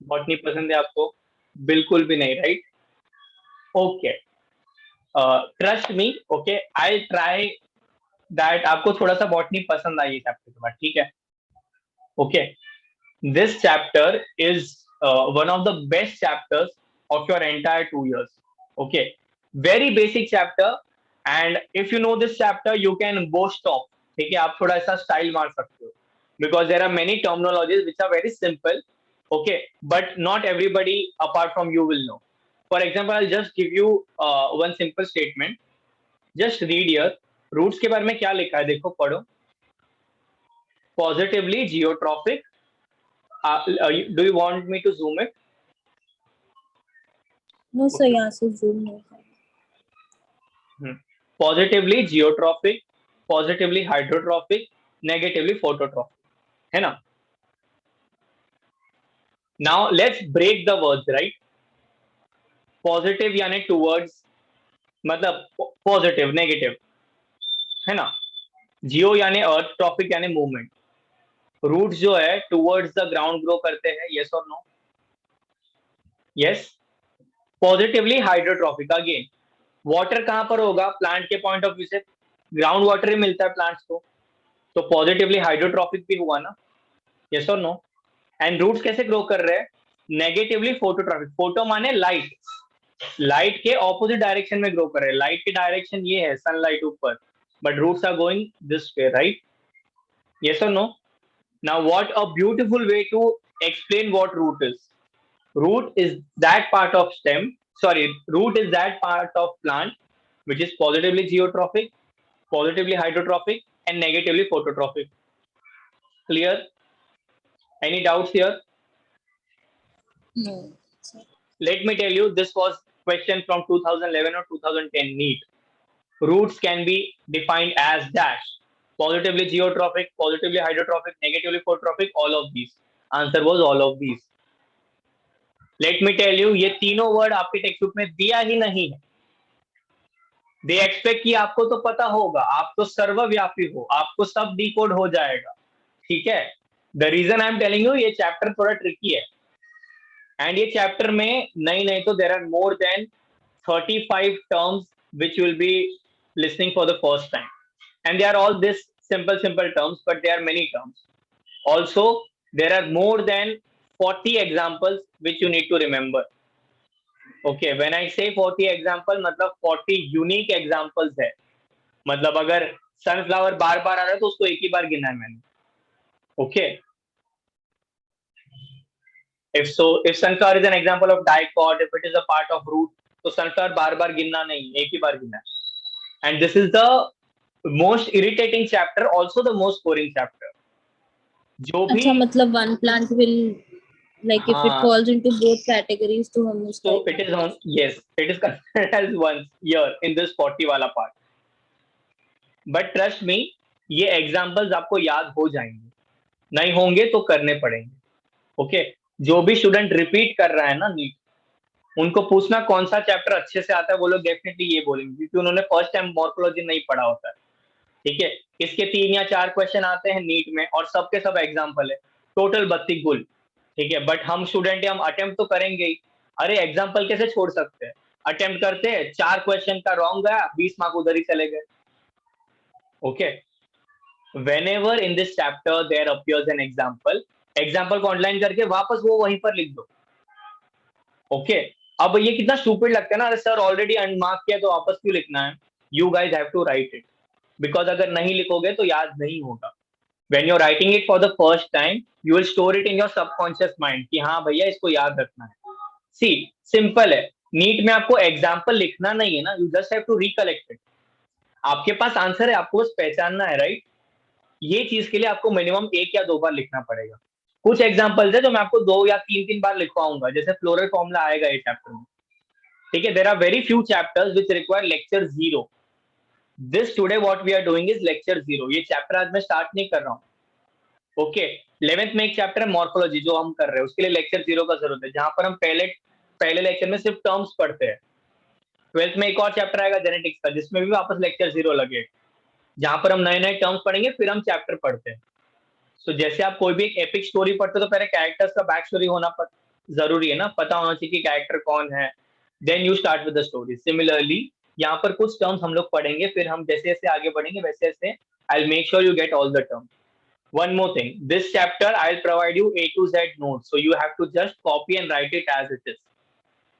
Botany पसंद है आपको? बिल्कुल भी नहीं, right? Okay, trust me, okay, I try that आपको थोड़ा सा बॉटनी पसंद आई इस चैप्टर के बाद, ठीक है? Okay, this chapter is one of the best chapters of your entire 2 years. Okay, very basic chapter, and if you know this chapter, you can go stop. ठीक है, आप थोड़ा ऐसा स्टाइल मार सकते हो, because there are many terminologies which are very simple. Okay, but not everybody apart from you will know. For example, I'll just give you one simple statement. Just read here. Roots के बारे में क्या लिखा है देखो, पढ़ो. Positively geotrophic. Do you want me to zoom it? No sir, यहाँ से जूम नहीं कर। Positively geotrophic, positively hydrotrophic, negatively phototrophic, है ना? Now let's break the words, right? Positive यानी टूवर्ड्स, मतलब पॉजिटिव, नेगेटिव, है ना? जियो यानी अर्थ, ट्रॉफिक यानी मूवमेंट. रूट्स जो है टूवर्ड्स द ग्राउंड ग्रो करते हैं, यस और no? Yes. Positively hydrotrophic, again water कहां पर होगा प्लांट के पॉइंट ऑफ व्यू से? ग्राउंड वाटर ही मिलता है प्लांट्स को, तो पॉजिटिवली हाइड्रोट्रॉफिक भी हुआ ना, यस और नो? एंड रूट्स कैसे ग्रो कर रहे हैं? Negatively phototrophic. फोटो माने लाइट, लाइट के ऑपोजिट डायरेक्शन में ग्रो कर रहे हैं. लाइट की डायरेक्शन ये है, सनलाइट ऊपर, but roots are going this way, right? Yes और no? Now what a beautiful way to explain what root is. Root is that part of stem, sorry, root is that part of plant which is positively geotrophic, positively hydrotrophic, and negatively phototrophic. Clear? Any doubts here? No sir. Let me tell you, this was question from 2011 or 2010 NEET. Roots can be defined as dash: positively geotrophic, positively hydrotrophic, negatively phototrophic, all of these. Answer was all of these. Let me tell you, ये तीनों word आपके text book में दिया ही नहीं है. They expect कि आपको तो पता होगा, आप तो सर्वव्यापी हो, आपको सब डिकोड हो जाएगा, ठीक है? The reason I am telling you, ये चैप्टर थोड़ा ट्रिकी है. एंड ये चैप्टर में नहीं तो there are more than 35 terms which you will be listening for the first time, and they are all this simple terms, but there are many terms. Also, there are more than 40 examples which you need to remember. Okay, when I say 40 example, मतलब 40 unique examples है. मतलब अगर sunflower बार बार आ रहा है तो उसको एक ही बार गिना है मैंने. Okay, if sunflower is an example of dicot, if it is a part of root, तो sunflower बार बार गिनना नहीं, एक ही बार गिनना है. And this is the most irritating chapter, also the most boring chapter. जो भी अच्छा, मतलब one plant will like if it हाँ, falls into both categories तो हम उसका so it is on, yes, it is considered as once year in this 40 वाला part. But trust me, ये examples आपको याद हो जाएंगे, नहीं होंगे तो करने पड़ेंगे. ओके, जो भी स्टूडेंट रिपीट कर रहा है ना नीट, उनको पूछना कौन सा चैप्टर अच्छे से आता है, वो लोग डेफिनेटली ये बोलेंगे क्योंकि उन्होंने फर्स्ट टाइम मॉर्फोलॉजी नहीं पढ़ा होता है. ठीक है, इसके 3 या 4 क्वेश्चन आते हैं नीट में और सबके सब एग्जाम्पल है, टोटल 32 गुल. ठीक है, बट हम स्टूडेंट हम अटेम्प्ट तो करेंगे ही. अरे एग्जाम्पल कैसे छोड़ सकते हैं? अटेम्प्ट करते हैं, 4 क्वेश्चन का रॉन्ग गया, 20 मार्क उधर ही चले गए. Okay, whenever in this chapter there appears an example को अंडरलाइन करके वापस वो वहीं पर लिख दो. ओके, अब ये कितना स्टूपिड लगता है ना, सर ऑलरेडी अनमार्क किया तो वापस क्यों लिखना है? You guys have to write it, because अगर नहीं लिखोगे तो याद नहीं होगा. When you're writing it for the first time, you will store it in your subconscious mind कि हाँ भैया इसको याद रखना है. See, सिंपल है, नीट में आपको एग्जाम्पल लिखना नहीं है ना, you just have to recollect it. आपके पास आंसर है, आपको बस पहचानना है, राइट? ये चीज के लिए आपको मिनिमम 1 या 2 बार लिखना पड़ेगा. कुछ एग्जाम्पल्स है जो मैं आपको 2 या 3 बार लिखवाऊंगा, जैसे फ्लोरल फॉर्मूला आएगा ये चैप्टर में. ठीक है, there are very few chapters which require lecture 0. This today what we are doing is lecture 0. ये चैप्टर आज मैं स्टार्ट नहीं कर रहा हूँ. ओके, 11th में एक चैप्टर है मॉर्फोलॉजी जो हम कर रहे हैं, उसके लिए लेक्चर 0 का जरूरत है, जहां पर हम पहले लेक्चर में सिर्फ टर्म्स पढ़ते हैं. 12th में एक और चैप्टर आएगा जेनेटिक्स का, जिसमें भी वापस लेक्चर 0 लगे, जहां पर हम नए नए टर्म्स पढ़ेंगे, फिर हम चैप्टर पढ़ते हैं. तो जैसे आप कोई भी एक एपिक स्टोरी पढ़ते हो तो पहले कैरेक्टर्स का बैक स्टोरी होना जरूरी है ना, पता होना चाहिए कि कैरेक्टर कौन है, then you start with the story. Similarly यहाँ पर कुछ टर्म्स हम लोग पढ़ेंगे, फिर हम जैसे जैसे आगे बढ़ेंगे वैसे वैसे I make sure you get all the terms. One more thing, this chapter I'll provide you A to Z notes, so you have to just copy and write it as it is.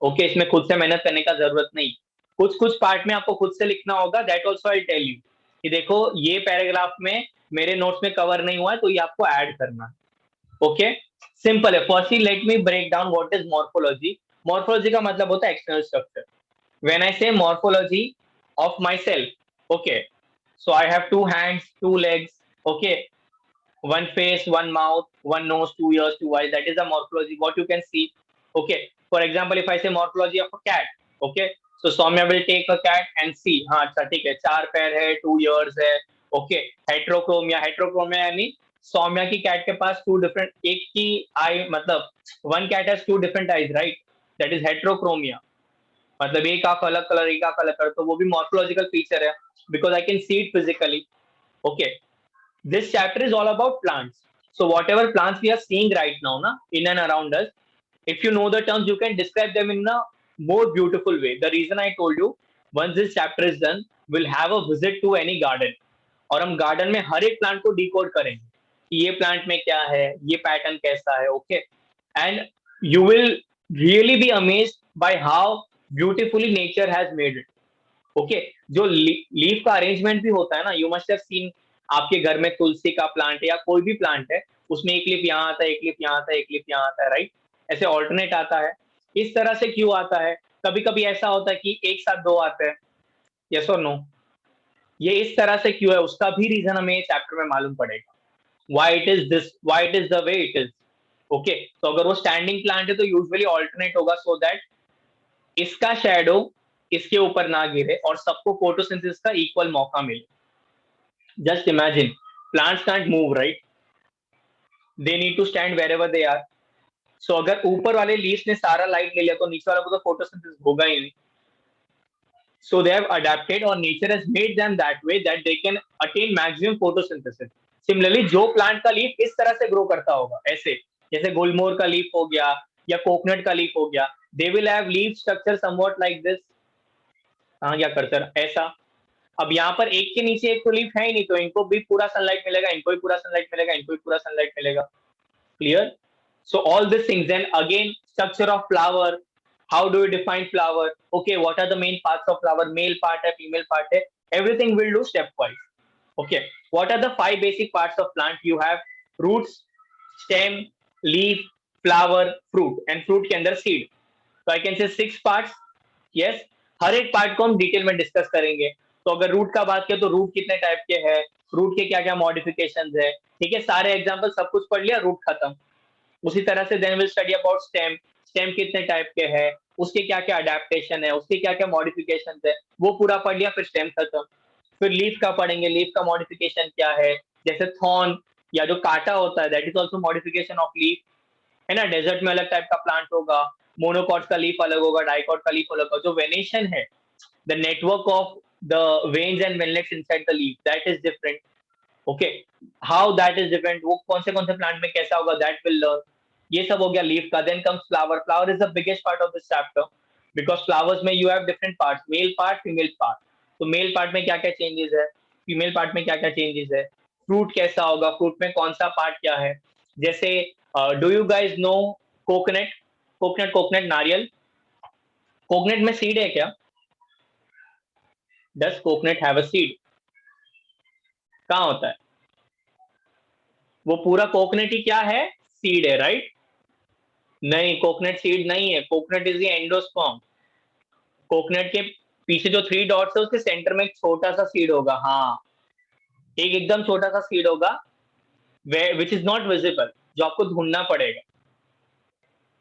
Okay, इसमें खुद से मेहनत करने का जरूरत नहीं, कुछ कुछ पार्ट में आपको खुद से लिखना होगा, that also I tell you कि देखो ये पैराग्राफ में मेरे नोट्स में कवर नहीं हुआ है तो ये आपको ऐड करना है। ओके, सिंपल है। Firstly let me break down what is morphology. Morphology का मतलब होता है external structure. When I say morphology of myself, okay, so I have 2 hands, 2 legs, okay, one face, one mouth, one nose, 2 ears, 2 eyes. That is the morphology, what you can see. Okay. For example, if I say morphology of a cat, okay, so Soumya will take a cat and see, हाँ अच्छा ठीक है, 4 पैर है, 2 ears है, okay. हेट्रोक्रोमिया, हेट्रोक्रोमिया यानी सौम्या की cat के पास 2 डिफरेंट, एक की आई मतलब one cat has 2 different eyes, right, that is heterochromia, मतलब एक आंख अलग कलर, एक आंख अलग कलर, तो वो भी मॉर्फोलॉजिकल फीचर है, because I can see it physically. Okay, this chapter is all about plants. So whatever plants we are seeing right now, na, in and around us, if you know the terms, you can describe them in a more beautiful way. The reason I told you, once this chapter is done, we'll have a visit to any garden. और हम garden में हर एक plant को decode करेंगे कि ये plant में क्या है, ये पैटर्न कैसा है, okay, and you will really be amazed by how beautifully nature has made it. Okay, जो लीफ का अरेंजमेंट भी होता है ना, यू मस्ट हैव सीन, आपके घर में तुलसी का प्लांट है या कोई भी प्लांट है, उसमें एक लीफ यहाँ आता है, एक लीफ यहाँ आता है, एक लीफ यहाँ आता है, राइट, ऐसे ऑल्टरनेट आता है। इस तरह से क्यों आता है? कभी कभी ऐसा होता है कि एक साथ 2 आते हैं, यस और नो, ये इस तरह से क्यों है, उसका भी रीजन हमें चैप्टर में मालूम पड़ेगा, why it is this, why it is the way it is. Okay, तो अगर वो स्टैंडिंग प्लांट है तो यूजुअली ऑल्टरनेट होगा, सो दैट इसका शेडो इसके ऊपर ना गिरे और सबको फोटोसिंथेसिस का इक्वल मौका मिले। Just imagine, plants can't move, right? They need to stand wherever they are. So अगर ऊपर वाले लीव्स ने सारा लाइट ले लिया तो नीचे वाला को तो फोटोसिंथेसिस होगा ही नहीं। So they have adapted or nature has made them that way that they can attain maximum photosynthesis. Similarly, जो प्लांट का लीफ इस तरह से ग्रो करता होगा, ऐसे जैसे गुलमोहर का लीफ हो गया या कोकोनट का लीफ हो गया, they will have leaf structure somewhat like this. हाँ, क्या कर्सर ऐसा। अब यहाँ पर एक के नीचे एक तो लीफ है ही नहीं, तो इनको भी पूरा सनलाइट मिलेगा, इनको भी पूरा सनलाइट मिलेगा, इनको भी पूरा सनलाइट मिलेगा। Clear? So all this things, and again structure of flower, how do you define flower, okay, what are the main parts of flower, male part है, फीमेल पार्ट है, everything will do stepwise. Okay, what are the 5 basic parts of plant? You have roots, stem, leaf, flower, fruit, and fruit के अंदर seed. तो I can say 6 parts. Yes, हर एक part को हम detail में discuss करेंगे। तो अगर रूट का बात करें तो रूट कितने टाइप के हैं, रूट के क्या क्या मॉडिफिकेशंस है, ठीक है, सारे एग्जांपल सब कुछ पढ़ लिया, रूट खत्म। उसी तरह से then will study about stem, stem कितने टाइप के हैं, उसके क्या क्या अडेप्टेशन है, उसके क्या क्या मॉडिफिकेशन है, वो पूरा पढ़ लिया, फिर स्टेम खत्म। फिर लीफ का पढ़ेंगे, लीफ का मॉडिफिकेशन क्या है, जैसे थॉर्न या जो कांटा होता है, that is also modification of leaf, है ना। डेजर्ट में अलग टाइप का प्लांट होगा, मोनोकॉट का लीफ अलग होगा, डाइकॉट का लीफ अलग होगा। जो वेनेशन है, the network of the veins and venlets inside the leaf, that is different. Okay, how that is different, वो कौन से प्लांट में कैसा होगा, that will learn। ये सब हो गया लीफ का। then comes flower. Flower is the biggest part of this chapter because flowers में you have different parts, male part, female part। तो मेल पार्ट में क्या क्या चेंजेस है, फीमेल पार्ट में क्या क्या चेंजेस है, फ्रूट कैसा होगा, फ्रूट में कौन सा पार्ट क्या है। जैसे do you guys know coconut, coconut नारियल, कोकोनट में सीड है क्या? Does coconut have a seed? कहाँ होता है? वो पूरा कोकोनट ही क्या है? सीड है, राइट? नहीं, कोकोनट सीड नहीं है, coconut is the endosperm. Coconut के पीछे जो 3 डॉट्स है उसके सेंटर में एक छोटा सा सीड होगा, हाँ, एक एकदम छोटा सा सीड होगा, विच इज नॉट विजिबल, जो आपको ढूंढना पड़ेगा।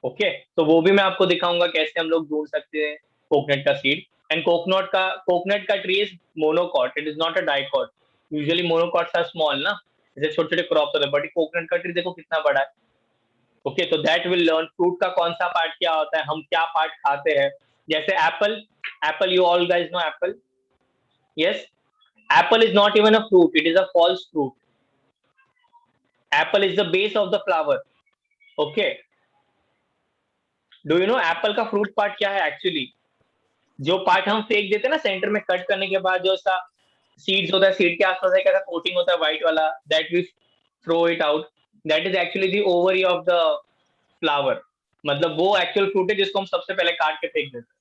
ओके, तो वो भी मैं आपको दिखाऊंगा कैसे हम लोग ढूंढ सकते हैं कोकोनट का सीड। एंड कोकोनट का tree is monocot, it is not a dicot. Usually monocots are small ना, जैसे छोटे छोटे क्रॉप्स होते हैं, बट कोकोनट का ट्री देखो कितना बड़ा है। ओके, तो दैट विल लर्न फ्रूट का कौन सा पार्ट क्या होता है, हम क्या पार्ट खाते हैं। जैसे apple, apple you all guys know apple, yes, apple is not even a fruit, it is a false fruit. Apple is the base of the flower. Okay, do you know apple का fruit part क्या है actually? जो part हम फेंक देते हैं ना centre में कट करने के बाद, जो सा सीड्स होता है, सीड के आसपास एक ऐसा कोटिंग होता है व्हाइट वाला, that we throw it out, that is actually the ovary of the flower. मतलब वो एक्चुअल फ्रूट है जिसको हम सबसे पहले काट के फेंक देते हैं।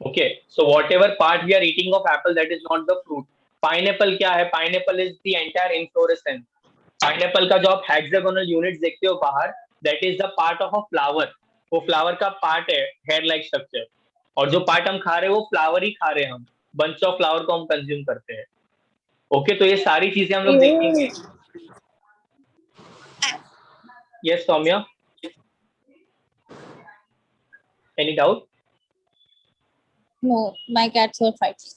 Okay, so whatever part we are eating of apple, that is not the fruit. Pineapple क्या है? Pineapple is the entire inflorescence. Pineapple का जो आप हेक्सागोनल यूनिट देखते हो बाहर, that is the part of a flower. वो flower का पार्ट है, हेयर लाइक स्ट्रक्चर। और जो पार्ट हम खा रहे हैं वो फ्लावर ही खा रहे हैं, हम बंच ऑफ फ्लावर को हम कंज्यूम करते हैं। ओके, तो ये सारी चीजें हम लोग देखेंगे। Yes Saumya, any doubt? No, my cats were fighting.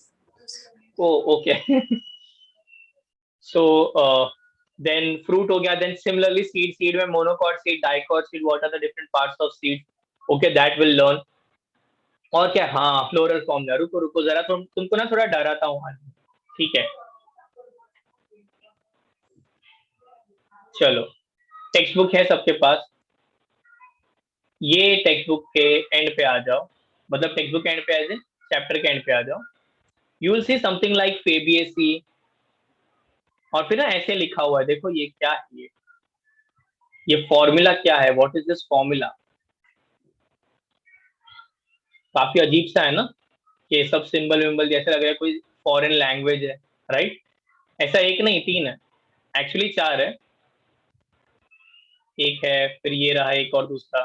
Oh, okay. So then fruit हो गया, then similarly seed में monocot seed, dicot seed, what are the different parts of seed? Okay, that will learn. और क्या? हाँ, floral formula. रुको रुको जरा, तुमको ना थोड़ा डराता हूँ आज, ठीक है? चलो, टेक्स्ट बुक है सबके पास? ये टेक्स्ट बुक के एंड पे आ जाओ, मतलब टेक्स्ट बुक एंड पे एज चैप्टर के एंड पे आ जाओ। You will see something like Fabaceae, और फिर ना ऐसे लिखा हुआ है, देखो ये क्या है, ये फॉर्मूला क्या है? What is this formula? काफी अजीब सा है ना, ये सब सिंबल विम्बल जैसे लग रहा है कोई फॉरेन लैंग्वेज है, राइट? ऐसा एक नहीं, तीन है एक्चुअली, चार है। एक है, फिर ये रहा एक और दूसरा,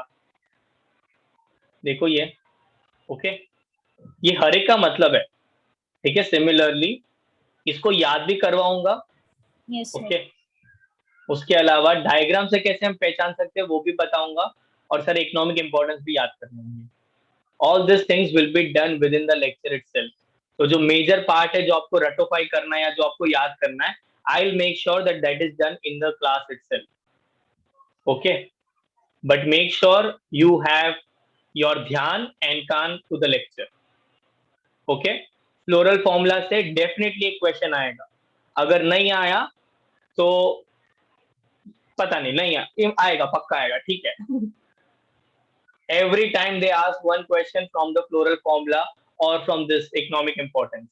देखो ये। ओके, ये हर एक का मतलब है, ठीक है? सिमिलरली इसको याद भी करवाऊंगा। Yes, sir. ओके, उसके अलावा डायग्राम से कैसे हम पहचान सकते हैं वो भी बताऊंगा, और सर इकोनॉमिक इंपॉर्टेंस भी याद करने होंगे। All this things will be done with in the lecture itself. तो जो मेजर पार्ट है, जो आपको रटोफाई करना है या जो आपको याद करना है, I will make sure that that is done in the class itself. Okay, but make sure you have your ध्यान एंड कान to the lecture. Okay, floral formula से डेफिनेटली एक क्वेश्चन आएगा, अगर नहीं आया तो पता नहीं आएगा, पक्का आएगा, ठीक है? Every time they ask one question from the floral formula or from this economic importance.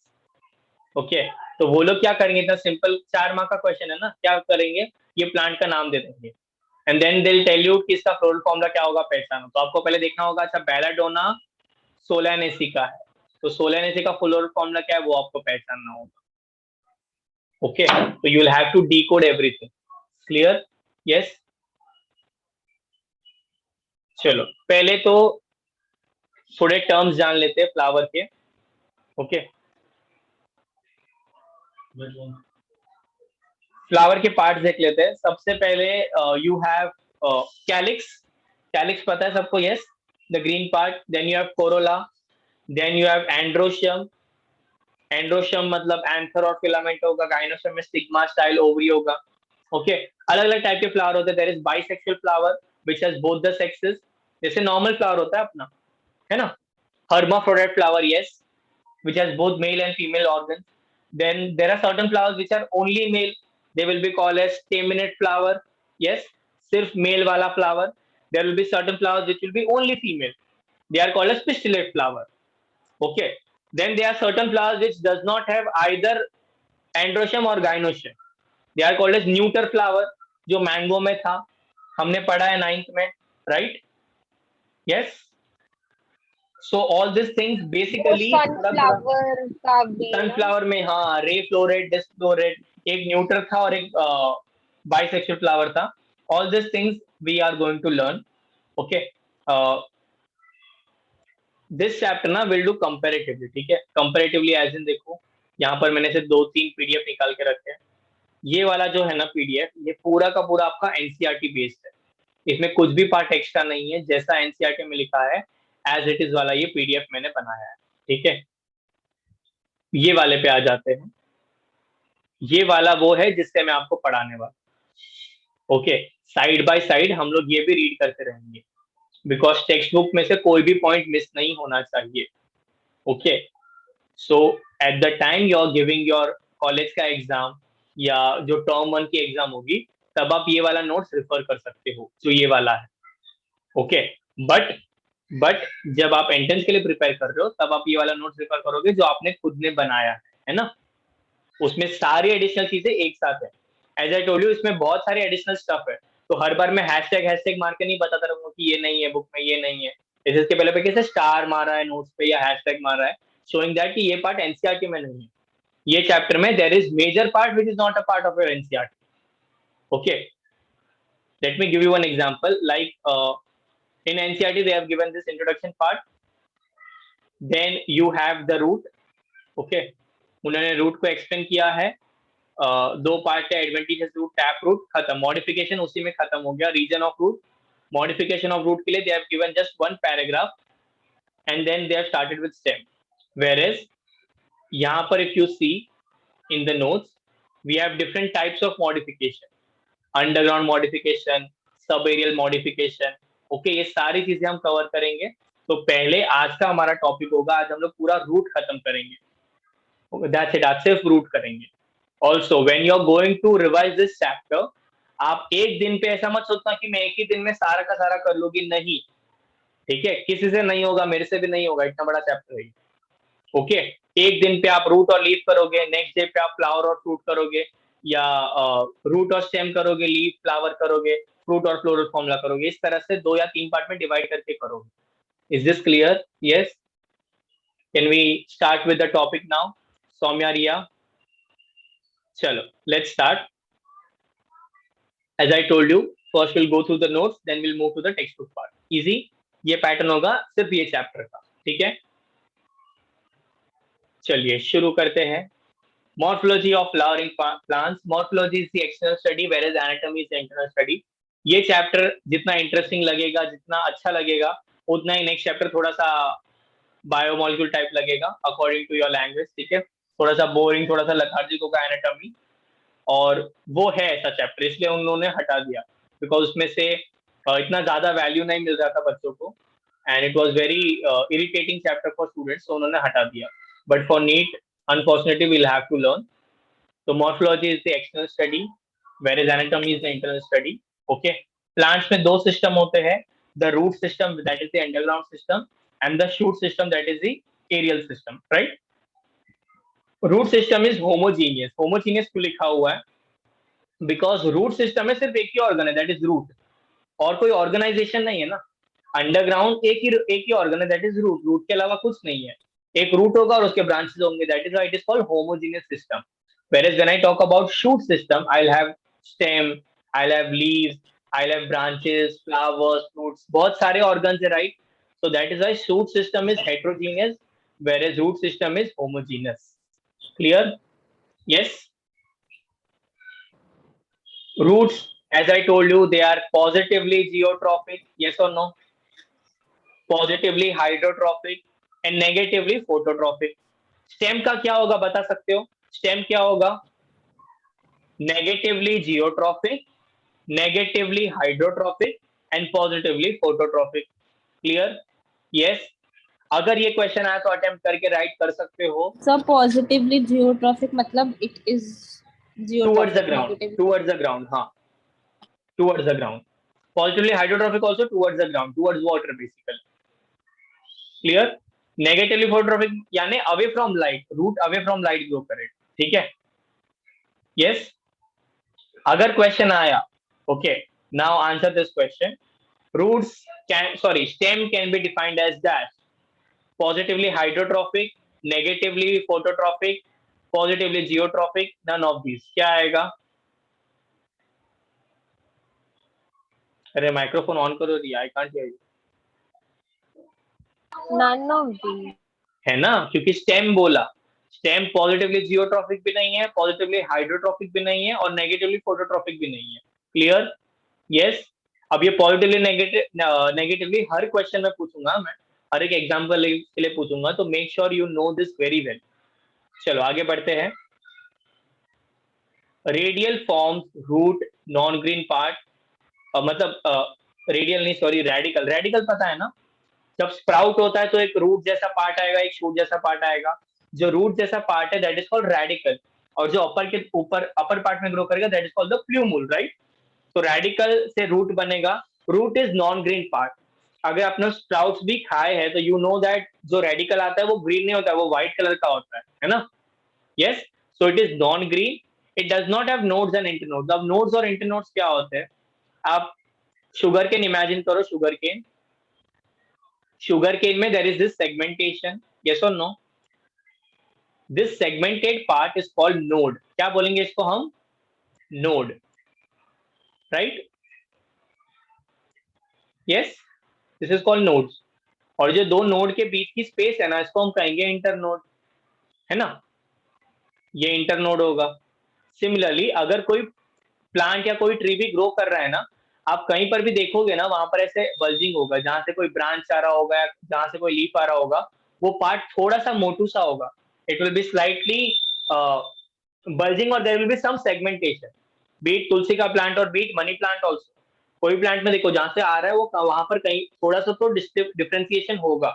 Okay, तो वो लोग क्या करेंगे? इतना सिंपल 4 मार्क का क्वेश्चन है ना, क्या करेंगे? ये प्लांट का नाम दे देंगे, and then they will tell you कि इसका फ्लोरल फॉर्मूला क्या होगा, पहचानो। तो आपको पहले देखना होगा, अच्छा बेलाडोना सोलानेसी का है, तो सोलानेसी का फ्लोरल फॉर्मूला क्या है वो आपको पहचानना होगा। ओके, तो you will have to decode everything. Clear? Yes, चलो पहले तो थोड़े टर्म्स जान लेते हैं फ्लावर के। ओके, फ्लावर के पार्ट्स देख लेते हैं। सबसे पहले यू हैव कैलिक्स। कैलिक्स पता है सबको? Yes, the green part. Then you have corolla, then you have androecium. Androecium मतलब एंथर और फिलामेंट होगा, गाइनोशियम में स्टिग्मा स्टाइल ओवरी होगा। ओके, अलग अलग टाइप के फ्लावर होते हैं। There is bisexual flower which has both the sexes, जैसे नॉर्मल फ्लावर होता है अपना, है ना? Hermaphrodite flower, yes, which has both male and female organs. Then there are certain flowers which are only male. They will be called as staminate flower. Yes, सिर्फ male वाला flower. There will be certain flowers which will be only female. They are called as pistillate flower. Okay. Then there are certain flowers which does not have either androecium or gynoecium. They are called as neuter flower, जो mango में था, हमने पढ़ा है 9th में, right? Yes. So all these things basically sunflower का भी sunflower में, हाँ, रे फ्लोरेट, डिस्फ्लोरेट, एक न्यूट्रल था और एक बाइसेक्सुअल फ्लावर था। All this things we are going to learn. Okay, this chapter ना विल डू कंपैरेटिवली, ठीक है? कंपैरेटिवली एज इन, देखो यहाँ पर मैंने से 2-3 पीडीएफ निकाल के रखे हैं। ये वाला जो है ना पीडीएफ, ये पूरा का पूरा आपका एनसीईआरटी बेस्ड है, इसमें कुछ भी पार्ट एक्स्ट्रा नहीं है। जैसा एनसीईआरटी में लिखा है एज इट इज वाला ये पीडीएफ मैंने बनाया है, ठीक है? ये वाले पे आ जाते हैं। ये वाला वो है जिससे मैं आपको पढ़ाने वाला। ओके, साइड बाय साइड हम लोग ये भी रीड करते रहेंगे, बिकॉज टेक्स्ट बुक में से कोई भी पॉइंट मिस नहीं होना चाहिए। Okay, so at the time you are giving your college का एग्जाम या जो टर्म 1 की एग्जाम होगी, तब आप ये वाला नोट्स रिफर कर सकते हो जो ये वाला है। ओके, बट बट जब आप एंट्रेंस के लिए प्रिपेयर कर रहे हो तब आप ये वाला नोट्स प्रिपेयर करोगे जो आपने खुद ने बनाया है ना। उसमें सारी एडिशनल चीजें एक साथ है। एज आई टोल्ड यू इसमें बहुत सारे एडिशनल स्टफ है, तो हर बार मैं हैशटैग मार के नहीं बताता रहूंगा कि ये नहीं है बुक में, ये नहीं है। इसके पहले पे कैसे स्टार मारा है नोट्स पे या हैशटैग मारा है, शोइंग दैट कि ये पार्ट एनसीईआरटी में नहीं है। ये चैप्टर में there is major part which is not a part of your NCERT. Okay, let me give you one example. Like in NCERT they have given this introduction part, then you have the root. Okay, उन्होंने root को explain किया है। दो part है, adventitious root, tap root, खत्म। Modification उसी में खत्म हो गया। Region of root, modification of root के लिए they have given just one paragraph and then they have started with stem. Whereas यहाँ पर if you see in the notes we have different types of modification, underground modification, subaerial modification. Okay, ये सारी चीजें हम cover करेंगे। तो पहले आज का हमारा टॉपिक होगा, आज हम लोग पूरा रूट खत्म करेंगे। दैट्स इट, आज सिर्फ रूट करेंगे। Also when you are going to revise this chapter, आप एक दिन पे ऐसा मत सोचना कि मैं एक ही दिन में सारा का सारा कर लूंगी, नहीं। ठीक है, किसी से नहीं होगा, मेरे से भी नहीं होगा, इतना बड़ा चैप्टर है। ओके, एक दिन पे आप रूट और लीफ करोगे, नेक्स्ट डे पे आप फ्लावर और फ्रूट करोगे, या रूट और स्टेम करोगे, लीफ फ्लावर करोगे, फ्रूट और फ्लोरल फॉर्मूला करोगे। इस तरह से 2 या 3 पार्ट में डिवाइड करके करोगे। Is this clear? Yes, can we start with the topic now? Saumya, Riya, चलो let's start. As I told you, first will go through the notes, then will move to the text book part. Easy ये pattern होगा सिर्फ ये chapter का, ठीक है। चलिए शुरू करते हैं। Morphology of flowering plants. Morphology is the external study, whereas anatomy is the internal study. ये चैप्टर जितना इंटरेस्टिंग लगेगा, जितना अच्छा लगेगा, उतना ही नेक्स्ट चैप्टर थोड़ा सा बायोमोलिक्यूल टाइप लगेगा अकॉर्डिंग टू योर लैंग्वेज। ठीक है, थोड़ा सा बोरिंग, थोड़ा सा लथार्जिक होगा एनाटॉमी, और वो है ऐसा चैप्टर, इसलिए उन्होंने हटा दिया, बिकॉज उसमें से इतना ज्यादा वैल्यू नहीं मिल रहा था बच्चों को, and it was very irritating chapter for students, तो उन्होंने हटा दिया। But for NEET unfortunately we'll have to learn. So morphology is the external study, whereas anatomy is the internal study. Okay, plants में 2 system होते हैं, the root system that is the underground system and the shoot system that is the aerial system, right? root system is homogeneous. homogeneous क्यों लिखा हुआ है? because root system में सिर्फ एक ही organ है, that is root, और कोई organization नहीं है ना। अंडरग्राउंड एक ही ऑर्गन है, दैट इज रूट, रूट के अलावा कुछ नहीं है। एक रूट होगा और उसके ब्रांचेस होंगे, that is why it is called homogeneous system. whereas when I talk about shoot system, I'll have stem, I'll have leaves, I'll have branches, flowers, fruits, बहुत सारे organs है, right? So that is why shoot system is heterogeneous, whereas root system is homogeneous. Clear? Yes. Roots, as I told you, they are positively geotrophic, yes or no? Positively hydrotrophic and negatively phototrophic. Stem का क्या होगा बता सकते हो? Stem क्या होगा? Negatively geotrophic, negatively hydrotrophic and positively phototrophic. Clear? Yes. अगर ये क्वेश्चन आया तो अटेम्प्ट करके राइट कर सकते हो। सर पॉजिटिवली जियोट्रॉफिक मतलब it is towards the ground, towards the ground, हाँ, towards the ground. Positively hydrotrophic also towards the ground, towards water basically. Clear? Negatively phototrophic यानी away from light, root away from light grow करे। ठीक है, yes. अगर question आया, okay, now answer this question. Roots stem can be defined as dash, positively hydrotrophic, negatively phototrophic, positively geotrophic, none of these. क्या आएगा? अरे microphone on करो Riya, I can't hear you. None of these है ना, क्योंकि stem बोला। Stem positively geotropic भी नहीं है, पॉजिटिवली हाइड्रोट्रॉफिक भी नहीं है, और नेगेटिवली फोटोट्रॉफिक भी नहीं है। क्लियर? यस। अब ये पॉजिटिवली नेगेटिवली हर क्वेश्चन में पूछूंगा मैं, हर एक एग्जांपल के लिए पूछूंगा, तो make sure you know this very well. चलो आगे बढ़ते हैं। Radial forms root non green part, मतलब रेडियल नहीं, सॉरी, रेडिकल। रेडिकल पता है ना, जब स्प्राउट होता है तो एक रूट जैसा पार्ट आएगा, एक शूट जैसा पार्ट आएगा। जो रूट जैसा पार्ट है दैट इज कॉल्ड रेडिकल, और जो अपर पार्ट में ग्रो करेगा that is called the plumule, right? तो रेडिकल से रूट बनेगा। Root is non green part. अगर आपने स्प्राउट्स भी खाए हैं तो यू नो दैट जो रेडिकल आता है वो ग्रीन नहीं होता है, वो व्हाइट कलर का होता है ना? Yes, so it is non green, it does not have nodes and internodes. अब नोड्स और इंटरनोड्स क्या होते हैं? आप शुगर केन इमेजिन करो, शुगर केन, शुगर केन में there is this segmentation, yes और no? This segmented part is called node. क्या बोलेंगे इसको हम? Node, right? Yes, this is called nodes. और जो दो नोड के बीच की स्पेस है ना, इसको हम कहेंगे इंटरनोड, है ना? ये इंटरनोड होगा। सिमिलरली अगर कोई प्लांट या कोई ट्री भी ग्रो कर रहा है ना, आप कहीं पर भी देखोगे ना, वहां पर ऐसे बल्जिंग होगा, जहां से कोई ब्रांच आ रहा होगा, जहां से कोई लीफ आ रहा होगा, वो पार्ट थोड़ा सा मोटू सा होगा, it will be slightly bulging और there will be some segmentation, be it तुलसी का प्लांट और बीट मनी प्लांट ऑल्सो। कोई प्लांट में देखो जहां से आ रहा है वो वहां पर कहीं थोड़ा सा तो डिफरेंशिएशन होगा,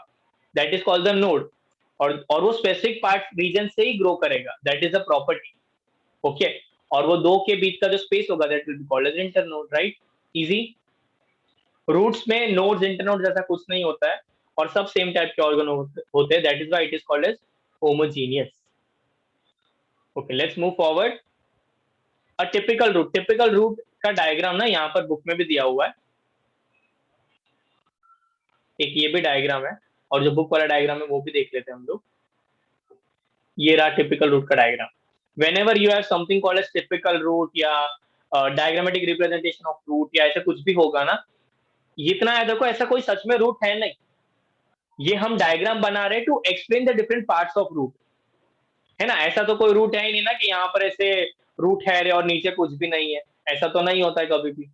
that is called the node. और वो स्पेसिफिक पार्ट रीजन से ही ग्रो करेगा, that is a property. Okay, और वो दो के बीच का जो स्पेस होगा that will be called as internode, right? Easy. Roots में नोड्स इंटरनोड्स जैसा कुछ नहीं होता है, और सब सेम टाइप के ऑर्गन होते हैं, that is why it is called as homogeneous. Okay, let's move forward. A typical root, typical root का डायग्राम ना यहाँ पर बुक में भी दिया हुआ है, एक ये भी डायग्राम है, और जो बुक वाला डायग्राम है वो भी देख लेते हैं हम लोग। ये रहा टिपिकल रूट का diagram. whenever you have something called as typical root या diagrammatic representation of root या ऐसा कुछ भी होगा ना, इतना है देखो, ऐसा कोई सच में रूट है नहीं, ये हम डायग्राम बना रहे हैं to explain the different parts of root, है ना? ऐसा तो कोई रूट है ही नहीं ना कि यहाँ पर ऐसे रूट है और नीचे कुछ भी नहीं है, ऐसा तो नहीं होता है कभी भी।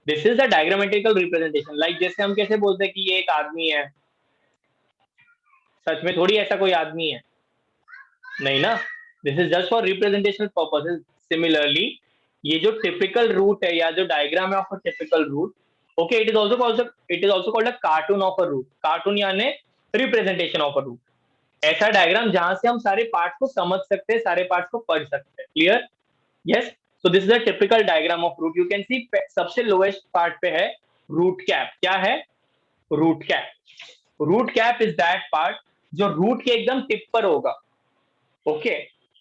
This is the diagrammatical representation, like जैसे हम कैसे बोलते हैं कि ये एक आदमी है, सच में थोड़ी ऐसा कोई आदमी है, नहीं ना, this is just for representational purposes. Similarly ये जो टिपिकल रूट है या जो डायग्राम है of a typical root, okay, it is also called a cartoon of a root. Cartoon यानी रिप्रेजेंटेशन ऑफ अ रूट, ऐसा डायग्राम जहां से हम सारे पार्ट्स को समझ सकते हैं, सारे पार्ट्स को पढ़ सकते हैं। Clear? Yes, so this is a typical diagram of root. You can see सबसे लोएस्ट पार्ट पे है रूट कैप। क्या है? Root cap. Root cap is that part जो रूट के एकदम टिप पर होगा, ओके,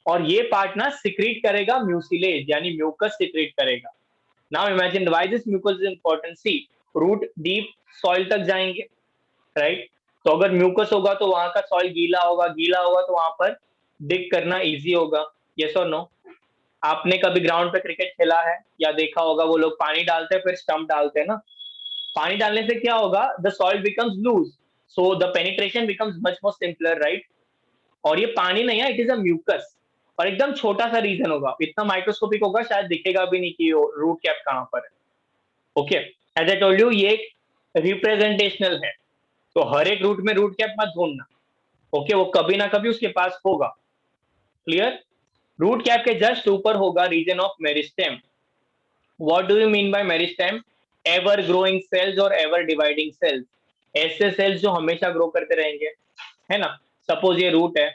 और ये पार्ट ना सिक्रीट करेगा म्यूसिलेज, यानी म्यूकस सिक्रीट करेगा। Now imagine why this mucus is important. See, root deep soil तक जाएंगे, राइट? तो अगर म्यूकस होगा तो वहां का सॉइल गीला होगा, गीला होगा तो वहां पर डिग करना इजी होगा, यस और नो? आपने कभी ग्राउंड पे क्रिकेट खेला है या देखा होगा, वो लोग पानी डालते हैं फिर स्टंप डालते हैं ना, पानी डालने से क्या होगा? The soil becomes loose, so the penetration becomes much more simpler, right? और ये पानी नहीं है, इट इज अ म्यूकस, और एकदम छोटा सा रीजन होगा, इतना माइक्रोस्कोपिक होगा शायद दिखेगा भी नहीं कि रूट कैप कहां पर है। Okay, as I told you ये एक रिप्रेजेंटेशनल है, तो हर एक रूट में रूट कैप मत ढूंढना, ओके, वो कभी ना कभी उसके पास होगा। क्लियर? रूट कैप के जस्ट ऊपर होगा region of meristem. What do you mean by meristem? Ever growing cells और एवर डिवाइडिंग सेल्स, ऐसे सेल्स जो हमेशा ग्रो करते रहेंगे, है ना? सपोज ये रूट है,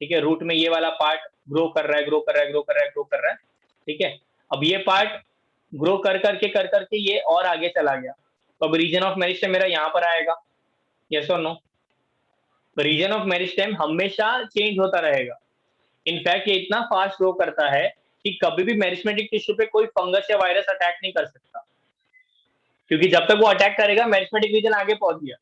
ठीक है, रूट में ये वाला पार्ट ग्रो कर रहा है, ग्रो कर रहा है, ग्रो कर रहा है, ग्रो कर रहा है, ठीक है। अब ये पार्ट ग्रो कर करके ये और आगे चला गया, तो अब रीजन ऑफ मेरिस्टेम मेरा यहाँ पर आएगा, यस और नो? रीजन ऑफ मेरिस्टेम हमेशा चेंज होता रहेगा। इनफैक्ट ये इतना फास्ट ग्रो करता है कि कभी भी मेरिस्मेटिक टिश्यू पे कोई फंगस या वायरस अटैक नहीं कर सकता, क्योंकि जब तक वो अटैक करेगा मेरिस्मेटिक रीजन आगे पहुंच गया।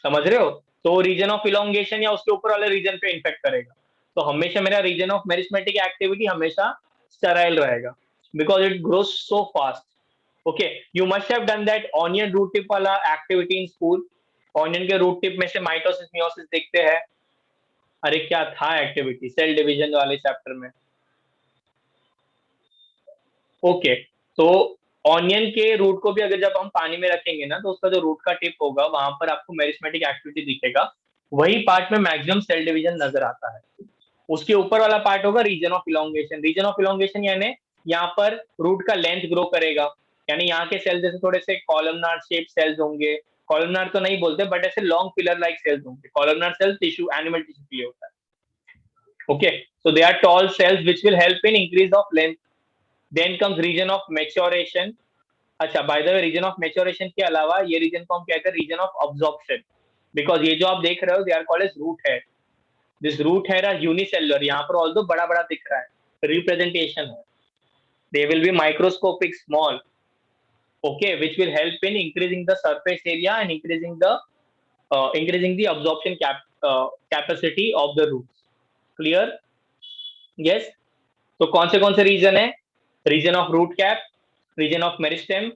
समझ रहे हो? तो रीजन ऑफ इलोंगेशन या उसके ऊपर वाले रीजन पे इन्फेक्ट करेगा, तो हमेशा मेरा रीजन ऑफ मेरिस्मेटिक एक्टिविटी हमेशा स्टेराइल रहेगा, because it grows so fast. Okay, you must have done that onion root tip वाला एक्टिविटी इन स्कूल। ऑनियन के रूट टिप में से माइटोसिस मियोसिस देखते हैं। अरे क्या था एक्टिविटी, सेल डिवीजन वाले चैप्टर में। ओके, तो ऑनियन के रूट को भी अगर जब हम पानी में रखेंगे ना, तो उसका जो रूट का टिप होगा वहां पर आपको मेरिस्मेटिक एक्टिविटी दिखेगा, वही पार्ट में मैक्सिमम सेल डिवीजन नजर आता है। उसके ऊपर वाला पार्ट होगा region of elongation. Region of elongation यानी यहाँ पर रूट का लेंथ ग्रो करेगा, यानी यहाँ के सेल जैसे थोड़े से कॉलमनार शेप सेल्स होंगे, कॉलमनार तो नहीं बोलते बट ऐसे लॉन्ग पिलर लाइक सेल्स होंगे। Columnar cell tissue, animal tissue के लिए होता है। Okay, so they are tall cells which will help in increase of length. Then comes region of maturation. अच्छा, by the way region of maturation के अलावा ये reason को हम कहते हैं रीजन ऑफ अब्जॉर्प्शन, बिकॉज ये जो आप देख रहे हो they are called as root hair. This root hair are unicellular, यहाँ पर ऑल्दो बड़ा बड़ा दिख रहा है, रिप्रेजेंटेशन है. They will be microscopic small, okay, which will help in increasing the surface area and increasing the absorption capacity of the roots. Clear? Yes. तो कौन से रीजन है? Region of root cap, region of meristem,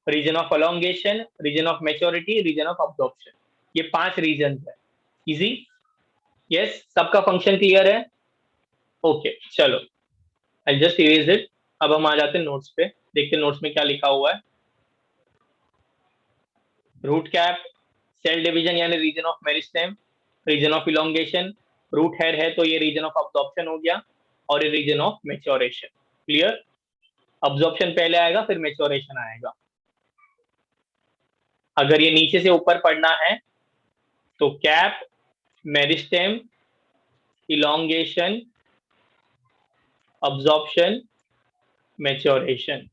region of elongation, region of maturity, region of absorption. ये 5 region है. Easy? Yes, सबका function clear है? Okay, चलो I just erase it. अब हम आ जाते हैं नोट्स पे, देखते हैं नोट्स में क्या लिखा हुआ है. रूट कैप, सेल डिवीजन यानी region of meristem, region of elongation, root hair है तो ये रीजन ऑफ अब्जॉर्प्शन हो गया, और ये region of maturation. Clear? Absorption पहले आएगा फिर मेच्योरेशन आएगा. अगर ये नीचे से ऊपर पढ़ना है तो cap, meristem, elongation, absorption, maturation.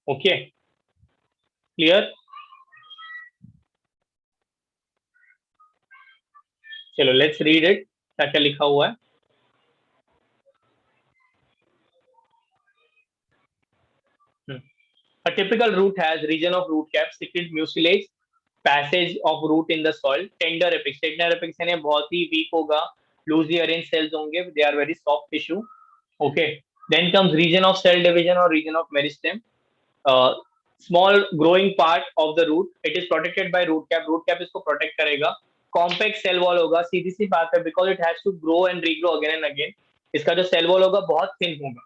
Okay, clear? चलो लेट्स रीड इट, क्या क्या लिखा हुआ है. A typical root has region of root cap, secret mucilage, passage of root in the soil, tender apex. Tender apex यानी बहुत ही weak होगा, loosely arranged cells होंगे, they are very soft tissue. Okay. Then comes region of cell division or region of meristem. Small growing part of the root. It is protected by root cap. Root cap इसको protect करेगा. Compact cell wall होगा, सीधी सी बात है, because it has to grow and regrow again and again. इसका जो cell wall होगा बहुत thin होगा.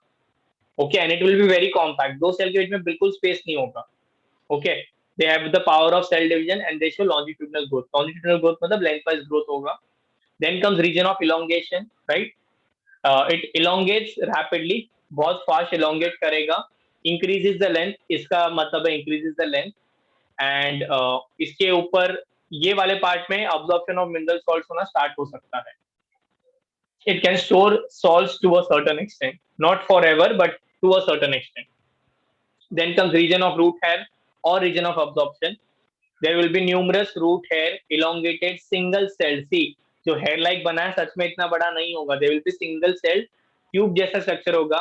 Okay, and it will be very compact. दो सेल के बीच में बिल्कुल स्पेस नहीं होगा. Okay, they have the power of cell division and they show longitudinal growth. Longitudinal growth मतलब लेंथ वाइज ग्रोथ होगा. Then comes region of elongation, right. It elongates rapidly, बहुत फास्ट इलोंगेट करेगा. इंक्रीजेस द लेंथ, इसका मतलब है increases the length. And इसके ऊपर ये वाले पार्ट में अब्जॉर्प्शन ऑफ मिनरल सॉल्ट्स होना स्टार्ट हो सकता है. It can store salts to a certain extent, not forever, but to a certain extent. Then comes region of root hair or region of absorption. There will be numerous root hair, elongated single cell. See, जो hair like बना है सच में इतना बड़ा नहीं होगा. There will be single cell tube जैसा structure होगा.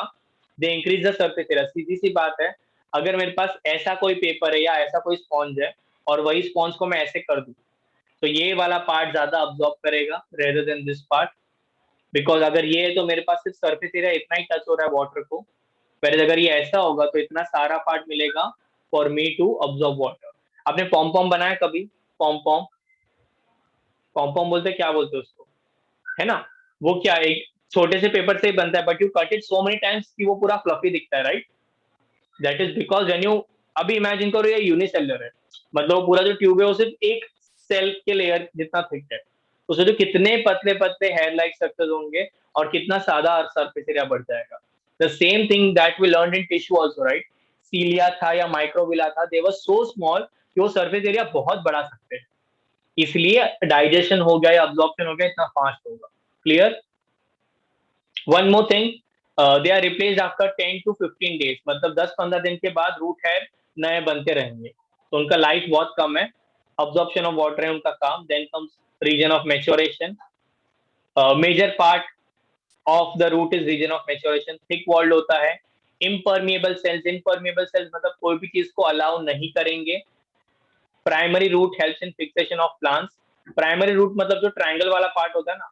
They increase the surface area. सीधी सी बात है, अगर मेरे पास ऐसा कोई पेपर है या ऐसा कोई स्पॉन्ज है और वही स्पॉन्ज को मैं ऐसे कर दूं, तो ये वाला पार्ट ज्यादा अब्जॉर्ब करेगा rather than this part. Because अगर ये है तो मेरे पास सिर्फ सरफेस एरिया इतना ही टच हो रहा है वाटर को, पर अगर ये ऐसा होगा तो इतना सारा पार्ट मिलेगा for me to absorb water. आपने पॉम पॉम बनाया कभी? पॉम पॉम, पॉम पॉम बोलते क्या बोलते उसको, है ना? वो क्या एक छोटे से पेपर से ही बनता है, but you cut it so many times कि वो पूरा फ्लफी दिखता है, right? That is because when you, अभी इमेजिन करो ये यूनिसेलुलर है, मतलब पूरा जो ट्यूब है वो सिर्फ एक सेल के लेयर जितना थिक है, उसमें जो कितने पतले पतले हेयर लाइक स्ट्रक्चर्स होंगे और कितना सादा सरफेस एरिया बढ़ जाएगा. The same thing that we learn in tissue also, right. Cilia था या माइक्रोविला था, दे वर सो स्मॉल कि वो सरफेस एरिया बहुत बढ़ा सकते हैं, इसलिए डाइजेशन हो गया या अब्जॉर्प्शन हो गया इतना फास्ट होगा. Clear? One more thing, they are replaced after 10 to 15 days, मतलब 10-15 दिन के बाद रूट हेयर नए बनते रहेंगे, तो उनका लाइफ बहुत कम है. अब्जॉर्प्शन ऑफ वाटर है उनका काम. Then comes region of maturation. Major part of the root is region of maturation. Thick walled होता है. इम्परमिएबल सेल्स, इम्परमिएबल सेल्स मतलब कोई भी चीज को अलाउ नहीं करेंगे. Primary root helps in fixation of plants. Primary root मतलब जो ट्रायंगल वाला पार्ट होता है ना,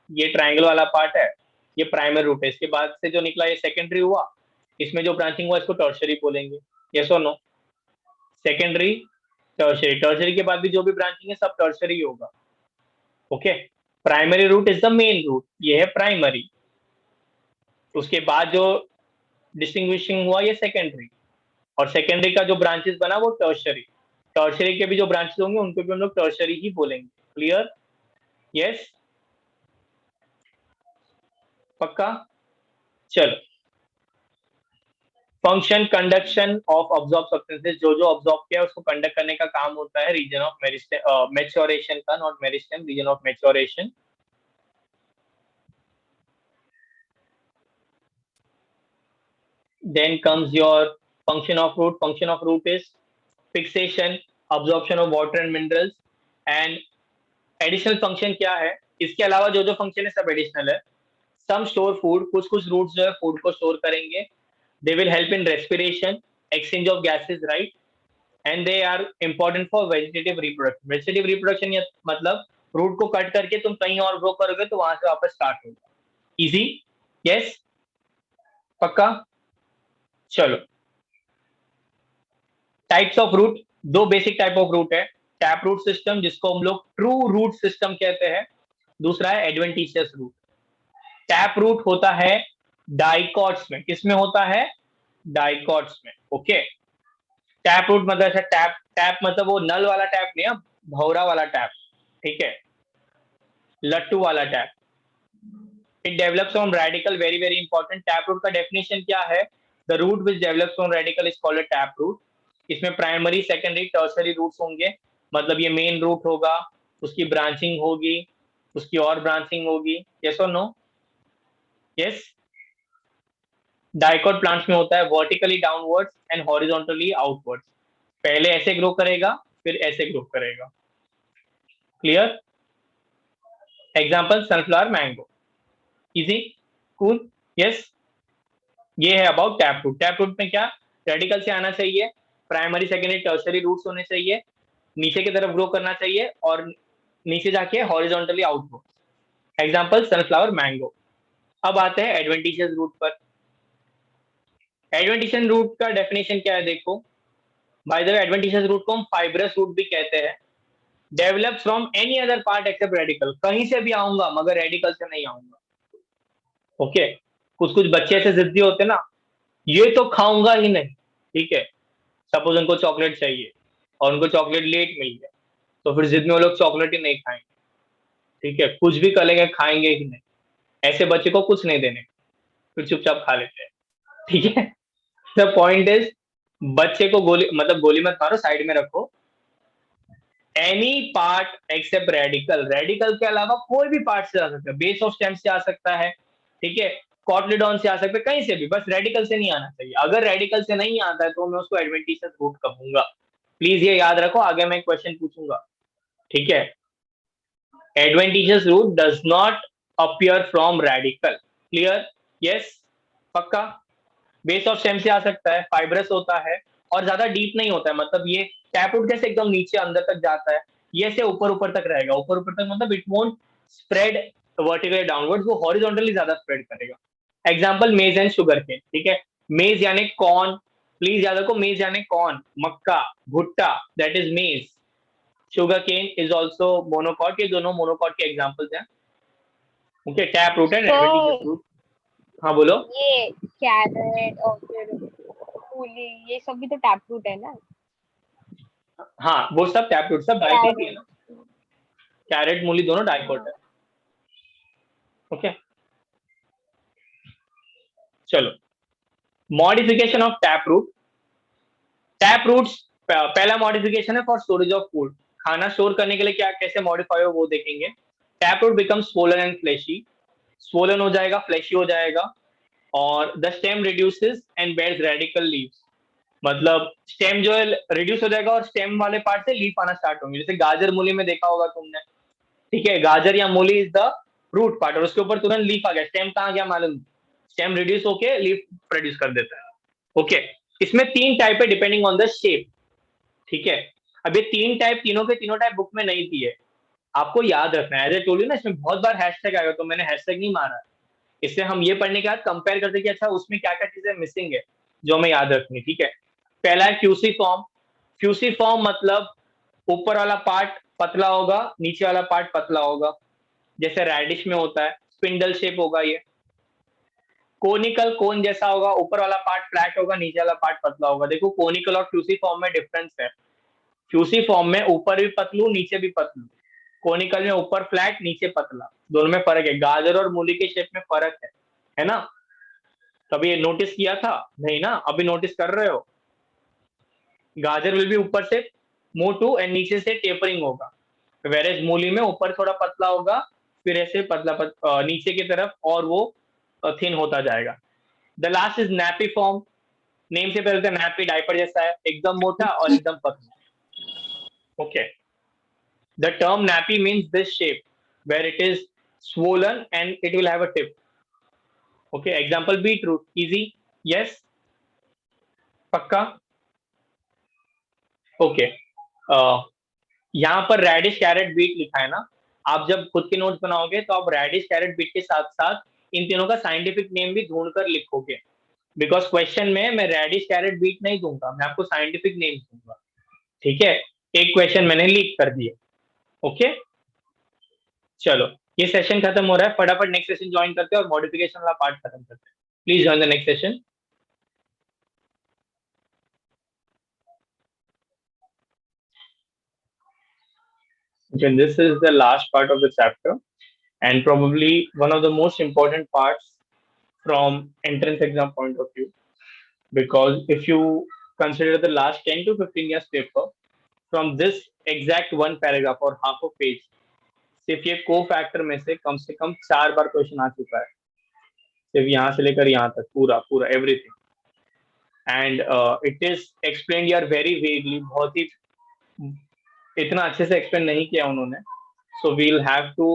ये ट्रायंगल वाला पार्ट है, ये प्राइमरी रूट है. इसके बाद से जो निकला ये सेकेंडरी हुआ, इसमें जो ब्रांचिंग हुआ इसको टर्शरी बोलेंगे. यस और नो? Secondary, tertiary. टर्शरी के बाद भी जो भी ब्रांचिंग है सब टर्शरी होगा. Okay, primary root is the main root, ये है प्राइमरी. उसके बाद जो डिस्टिंग्विशिंग हुआ ये सेकेंडरी, और सेकेंडरी का जो ब्रांचेस बना वो टर्शरी. टर्शरी के भी जो ब्रांचेस होंगे उनको भी हम लोग टर्शरी ही बोलेंगे. क्लियर? यस, पक्का? चलो, function conduction of absorb substances, जो जो अब्जॉर्ब किया उसको कंडक्ट करने का काम होता है रीजन ऑफ मेच्योरेशन का, not meristem, region of maturation. Then comes your function of root. Function of root is fixation, absorption of water and minerals, and additional function क्या है, इसके अलावा जो जो फंक्शन है सब एडिशनल है. सम स्टोर फूड, कुछ कुछ रूट्स जो है फूड को स्टोर करेंगे. They will help in respiration, exchange of gases, right. And they are important for vegetative reproduction. Vegetative reproduction मतलब रूट को कट करके तुम कहीं और ग्रो करोगे तो वहां से वापस स्टार्ट होगा. इजी? यस, पक्का? चलो, टाइप्स ऑफ रूट. दो बेसिक टाइप ऑफ रूट है. टैप रूट सिस्टम, जिसको हम लोग ट्रू रूट सिस्टम कहते हैं. दूसरा है एडवेंटिशियस रूट. टैप रूट होता है डाइकॉट्स में. किसमें होता है? डाइकॉट्स में. ओके. टैप रूट मतलब ऐसा, टैप टैप मतलब वो नल वाला टैप नहीं, अब भौरा वाला टैप. ठीक है, लट्टू वाला tap. It develops from radical. Very very important. Tap root का डेफिनेशन क्या है? The root which develops from radical is called a tap root. इसमें प्राइमरी, सेकेंडरी, टर्सरी रूट्स होंगे. मतलब ये मेन रूट होगा, उसकी ब्रांचिंग होगी, उसकी और ब्रांचिंग होगी. यस और नो? यस. डाइकॉट प्लांट्स में होता है vertically downwards and horizontally outwards. पहले ऐसे ग्रो करेगा, फिर ऐसे ग्रो करेगा. Clear? Example sunflower, mango. Easy? Cool? Yes. ये है about tap root. Tap root में क्या? रेडिकल से आना चाहिए, प्राइमरी, सेकेंडरी, टर्सरी रूट्स होने चाहिए, नीचे की तरफ ग्रो करना चाहिए और नीचे जाके horizontally outward. Example sunflower, mango. अब आते हैं एडवेंटिशियस रूट पर. एडवेंटिशियस रूट का डेफिनेशन क्या है देखो. By the way, adventitious root को हम फाइब्रस रूट भी कहते हैं. Develop from any other part except radical. कहीं से भी आऊंगा मगर रेडिकल से नहीं आऊंगा. ओके. कुछ कुछ बच्चे ऐसे जिद्दी होते हैं ना, ये तो खाऊंगा ही नहीं. ठीक है, सपोज उनको चॉकलेट चाहिए और उनको चॉकलेट लेट मिल गया, तो फिर जिद में वो लोग चॉकलेट ही नहीं खाएंगे. ठीक है, कुछ भी करेंगे, खाएंगे ही नहीं. ऐसे बच्चे को कुछ नहीं देने, फिर चुपचाप खा लेते हैं. ठीक है. द पॉइंट इज, बच्चे को गोली, मतलब गोली मत मारो, साइड में रखो. Any part except radical. Radical के अलावा कोई भी पार्ट से आ सकता है. बेस ऑफ स्टेम से आ सकता है, ठीक है, कॉटलिडॉन से आ सकता है, कहीं से भी, बस रेडिकल से नहीं आना चाहिए. अगर रेडिकल से नहीं आता है तो मैं उसको एडवेंटिशियस रूट कहूंगा. प्लीज ये याद रखो, आगे मैं एक क्वेश्चन पूछूंगा. ठीक है. Adventitious root does not appear from radical. Clear? Yes, पक्का. बेस ऑफ स्टेम से आ सकता है, फाइब्रस होता है और ज्यादा डीप नहीं होता है. मतलब ये टैप रूट कैसे एकदम नीचे अंदर तक जाता है, ये से ऊपर ऊपर तक रहेगा. ऊपर ऊपर तक मतलब it won't spread vertically downwards, वो हॉरिजॉन्टली ज्यादा स्प्रेड करेगा. एग्जांपल मेज एंड शुगर केन. ठीक है, मेज यानी कॉर्न. प्लीज याद रखो, मेज यानी कॉर्न, मक्का, भुट्टा, that is maize. Sugar cane is also monocot. ये दोनों मोनोकॉट के एग्जाम्पल्स हैं. Okay. Tap root and adventitious root. हाँ बोलो. ये कैरेट और फिर मूली, ये सब भी तो टैप रूट है ना? हाँ, वो सब टैप रूट, सब डाइकोट ही है ना. कैरेट, मूली दोनों डाइकोट है. ओके. चलो, modification of tap root. Tap roots, पहला मॉडिफिकेशन है फॉर स्टोरेज ऑफ फूड. खाना स्टोर करने के लिए क्या कैसे मॉडिफाई हो वो देखेंगे. Tap root become swollen and fleshy. Swollen हो जाएगा, फ्लैशी हो जाएगा. और the stem reduces and bears radical leaves. मतलब स्टेम जो है रिड्यूस हो जाएगा और स्टेम वाले पार्ट से लीफ आना स्टार्ट होंगे. जैसे गाजर मूली में देखा होगा तुमने. ठीक है, गाजर या मूली इज द रूट पार्ट और उसके ऊपर तुरंत लीफ आ गया. स्टेम कहाँ गया मालूम? स्टेम रिड्यूस होके लीफ प्रोड्यूस कर देता है. ओके. इसमें तीन टाइप है डिपेंडिंग ऑन द शेप. ठीक है, अब ये तीन टाइप, तीनों के तीनों टाइप बुक में नहीं दिए, आपको याद रखना है. एज ए टोल्ड यू ना, इसमें बहुत बार हैशटैग आएगा तो मैंने हैशटैग नहीं मारा. इससे हम ये पढ़ने के बाद कंपेयर करते कि अच्छा उसमें क्या क्या चीजें मिसिंग है जो हमें याद रखनी. ठीक है, पहला है क्यूसी फॉर्म. क्यूसी फॉर्म मतलब ऊपर वाला पार्ट पतला होगा, नीचे वाला पार्ट पतला होगा. जैसे रेडिश में होता है, स्पिंडल शेप होगा ये. कोनिकल, कोन जैसा होगा, ऊपर वाला पार्ट फ्लैट होगा, नीचे वाला पार्ट पतला होगा. देखो कोनिकल और क्यूसी फॉर्म में डिफरेंस है. क्यूसी फॉर्म में ऊपर भी पतलू, नीचे भी पतलू. कोनिकल में ऊपर फ्लैट, नीचे पतला. दोनों में फर्क है. गाजर और मूली के शेप में फर्क है ना? कभी ये नोटिस किया था? नहीं ना, अभी नोटिस कर रहे हो. गाजर विल भी ऊपर से मोटू एंड नीचे से टेपरिंग होगा, वेरेज मूली में ऊपर थोड़ा पतला होगा, फिर ऐसे नीचे की तरफ और वो थिन होता जाएगा. The last is nappy form. Name से पहले नैपी डायपर जैसा है, एकदम मोटा और एकदम पतला। Okay, the term napi means this shape where it is swollen and it will have a tip. Okay, example beetroot, easy, yes, पक्का। ओके, यहाँ पर रेडिश कैरेट बीट लिखा है ना, आप जब खुद के नोट्स बनाओगे तो आप रेडिश कैरेट बीट के साथ साथ इन तीनों का साइंटिफिक नेम भी ढूंढकर लिखोगे, बिकॉज क्वेश्चन में मैं रेडिश कैरेट बीट नहीं दूंगा, मैं आपको साइंटिफिक नेम दूंगा। ठीक है, एक क्वेश्चन मैंने लीक कर दिया। ओके, चलो ये सेशन खत्म हो रहा है, फटाफट नेक्स्ट सेशन ज्वाइन करते हैं और मॉडिफिकेशन वाला पार्ट खत्म करते हैं। Please join the next session. Okay, this is the last part of the chapter and probably one of the most important parts from entrance exam point of view, because if you consider the last 10 to 15 years paper, from this exact one paragraph or half a page, सिर्फ ये को-फैक्टर में से कम 4 बार question आ चुका है, सिर्फ यहाँ से लेकर यहाँ तक पूरा पूरा everything, and it is explained यार वेरी वेगली, बहुत ही इतना अच्छे से एक्सप्लेन नहीं किया उन्होंने, so we will have to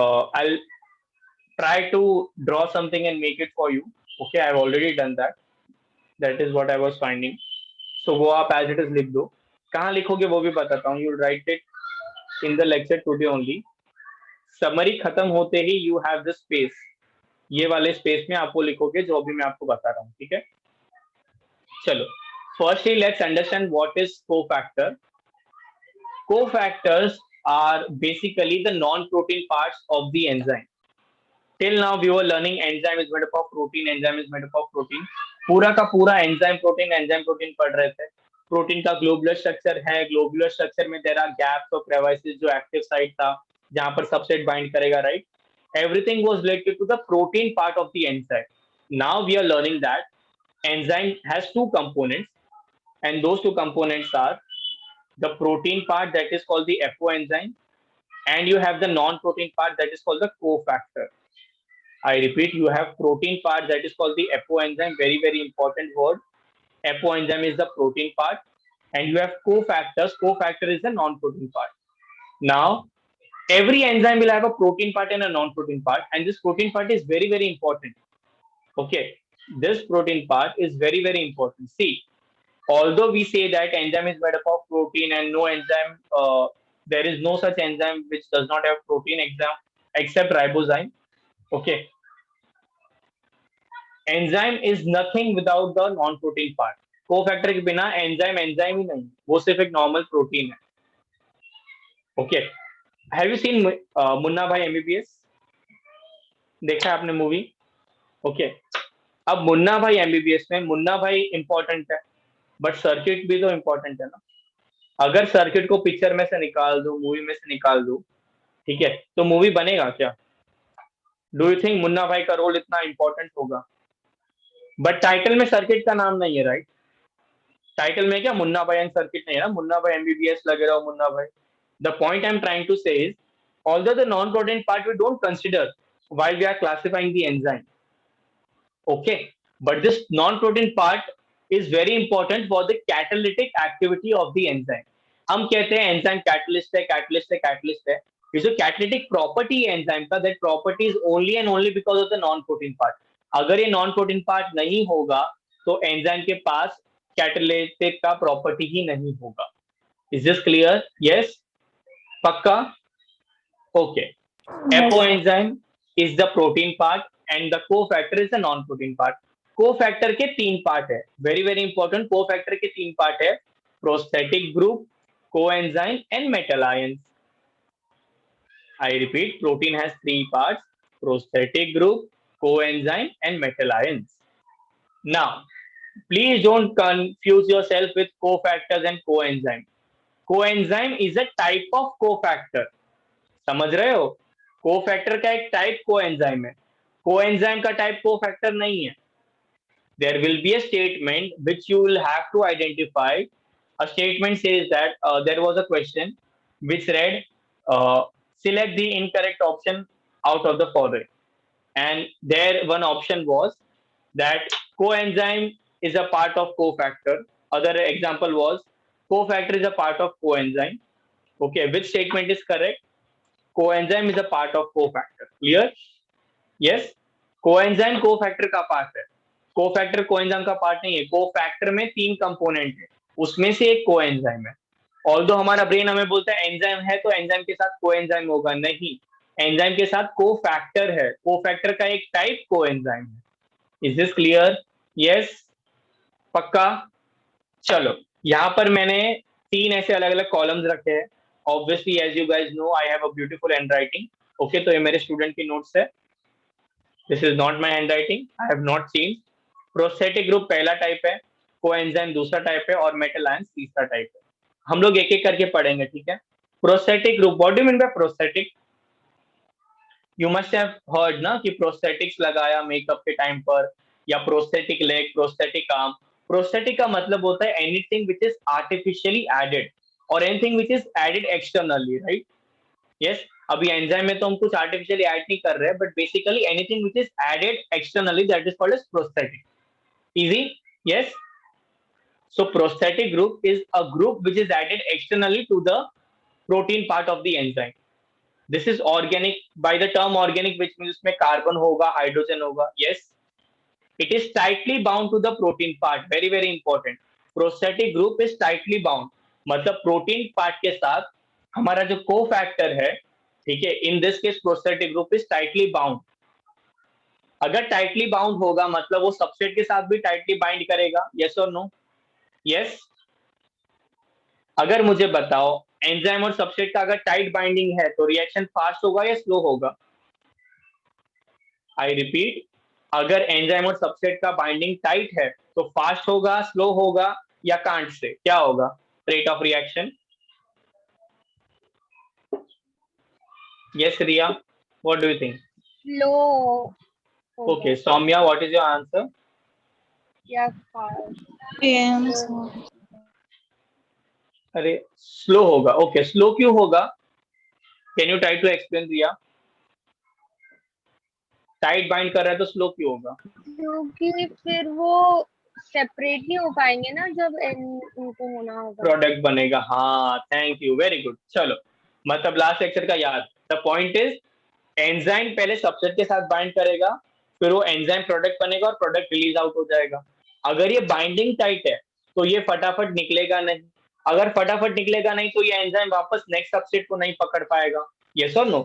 I try to draw something and make it for you. Okay, I've already done that. That is what I was finding. So वो आप as it is लिख दो, कहाँ लिखोगे वो भी बताता हूँ, you'll write it in the lecture today only. Summary खत्म होते ही you have this space, ये वाले स्पेस में आप वो लिखोगे जो अभी मैं आपको बता रहा हूँ। ठीक है, चलो firstly let's understand what is cofactor. Cofactors are basically the non-protein parts of the enzyme. Till now we were learning enzyme is made up of protein, enzyme is made up of protein. पूरा का पूरा enzyme protein पढ़ रहे थे। Protein का globular structure है, globular structure में there are gaps और क्रेवाइसिस, जो एक्टिव साइट था जहां पर सबसेट बाइंड करेगा, right. Everything was related to the protein part of the enzyme. Now we are learning that enzyme has two components and those two components are the protein part that is called the apoenzyme, and you have the non-protein part that is called the cofactor. I repeat, you have protein part that is called the apoenzyme, very very important word. Apoenzyme is the protein part, and you have cofactors. Cofactor is the non-protein part. Now every enzyme will have a protein part and a non-protein part, and this protein part is very very important. Okay, this protein part is very very important. See, although we say that enzyme is made up of protein and no enzyme, there is no such enzyme which does not have protein except ribozyme. Okay, enzyme is nothing without the non-protein part. Cofactor के बिना enzyme enzyme ही नहीं, वो सिर्फ एक normal protein है. Okay, have you seen Munna भाई MBBS? देखा है आपने मूवी? ओके, अब मुन्ना भाई एमबीबीएस में मुन्ना भाई इंपॉर्टेंट है, बट सर्किट भी तो इंपॉर्टेंट है ना. अगर सर्किट को पिक्चर में से निकाल दो, मूवी में से निकाल दो, ठीक है, तो मूवी बनेगा क्या? डू यू थिंक मुन्ना भाई का रोल इतना इंपॉर्टेंट होगा? बट टाइटल में सर्किट का नाम नहीं है, राइट? टाइटल में क्या मुन्ना भाई एंड सर्किट नहीं है ना, मुन्ना भाई एमबीबीएस लगे रहो Munna Bhai. The point I am trying to say is, although the non-protein part we don't consider while we are classifying the enzyme, okay, but this non-protein part is very important for the catalytic activity of the enzyme. हम कहते हैं enzyme catalyst है, catalyst है, catalyst है. ये जो catalytic property है enzyme का, that property is only and only because of the non protein part. अगर ये नॉन प्रोटीन पार्ट नहीं होगा तो एंजाइम के पास कैटलिटिक का प्रॉपर्टी ही नहीं होगा. Is this clear? यस, पक्का? Okay. Apoenzyme is the protein part and the cofactor is the non protein part. Cofactor के 3 पार्ट है, वेरी वेरी इंपॉर्टेंट. कोफैक्टर के 3 पार्ट है, prosthetic group, coenzyme and metal ions. I repeat, protein has 3 parts: prosthetic group, coenzyme and metal ions. Now please don't confuse yourself with cofactors and coenzyme. Coenzyme is a type of cofactor. समझ रहे हो? Cofactor का एक type coenzyme है, coenzyme का type cofactor नहीं है. There will be a statement which you will have to identify. A statement says that there was a question which read, select the incorrect option out of the following, and there one option was that coenzyme is a part of cofactor. Other example was cofactor is a part of coenzyme. Okay, which statement is correct? Coenzyme is a part of cofactor. Clear? Yes. Coenzyme cofactor का part है, cofactor coenzyme का part नहीं है। Cofactor में 3 component है, उसमें से एक कोएंजाइम है। ऑल्दो हमारा ब्रेन हमें बोलता है एंजाइम है तो एंजाइम के साथ कोएंजाइम होगा, नहीं, एंजाइम के साथ कोफैक्टर है, कोफैक्टर का एक टाइप कोएंजाइम है। Is this clear? यस, पक्का? चलो, यहाँ पर मैंने 3 ऐसे अलग अलग कॉलम्स रखे हैं। Obviously as you guys know I have a beautiful handwriting. Okay, तो ये मेरे स्टूडेंट की नोट्स है। This is not my handwriting, I have not seen. Prosthetic group पहला टाइप है, कोएंजाइम दूसरा टाइप है और मेटल आयंस तीसरा टाइप है। हम लोग एक एक करके पढ़ेंगे, ठीक है? Prosthetic group, what do you mean by prosthetic? You must have heard ना कि प्रोस्थेटिक्स लगाया मेकअप के टाइम पर, या prosthetic leg, prosthetic arm. Prosthetic का मतलब होता है anything which is artificially added और anything which is added externally, right? Yes, अभी एंजाइम में तो हम कुछ आर्टिफिशियली ऐड नहीं कर रहे हैं, but basically anything which is added externally that is called as prosthetic. Easy? Yes. So prosthetic group is a group which is added externally to the protein part of the enzyme. This is organic by the term organic, which means उसमें carbon होगा, hydrogen होगा. Yes. It is tightly bound to the protein part. Very very important. Prosthetic group is tightly bound. मतलब protein part के साथ हमारा जो cofactor है, ठीक है? In this case prosthetic group is tightly bound. अगर tightly bound होगा मतलब वो substrate के साथ भी tightly bind करेगा. Yes or no? यस। अगर मुझे बताओ एंजाइम और सबस्ट्रेट का अगर टाइट बाइंडिंग है तो रिएक्शन फास्ट होगा या स्लो होगा? आई रिपीट, अगर एंजाइम और सबस्ट्रेट का बाइंडिंग टाइट है तो फास्ट होगा, स्लो होगा या कांट से क्या होगा rate of reaction? Yes Riya, what do you think? Slow. Okay, Saumya, what is your answer? या फास्ट। अरे स्लो होगा। ओके, स्लो क्यों होगा? Can you try to explain Riya? Tight bind कर रहा है तो स्लो क्यों होगा? क्योंकि फिर वो सेपरेट नहीं हो पाएंगे ना जब उनको होना होगा, प्रोडक्ट बनेगा। हाँ, थैंक यू, वेरी गुड। चलो, मतलब लास्ट लेक्चर का याद। द पॉइंट इज एंजाइम पहले सबस्ट्रेट के साथ बाइंड करेगा, फिर वो एंजाइम प्रोडक्ट बनेगा और प्रोडक्ट रिलीज आउट हो जाएगा। अगर ये बाइंडिंग टाइट है तो ये फटाफट निकलेगा नहीं, अगर फटाफट निकलेगा नहीं तो ये एंजाइम वापस नेक्स्ट सबस्ट्रेट को नहीं पकड़ पाएगा। यस और no?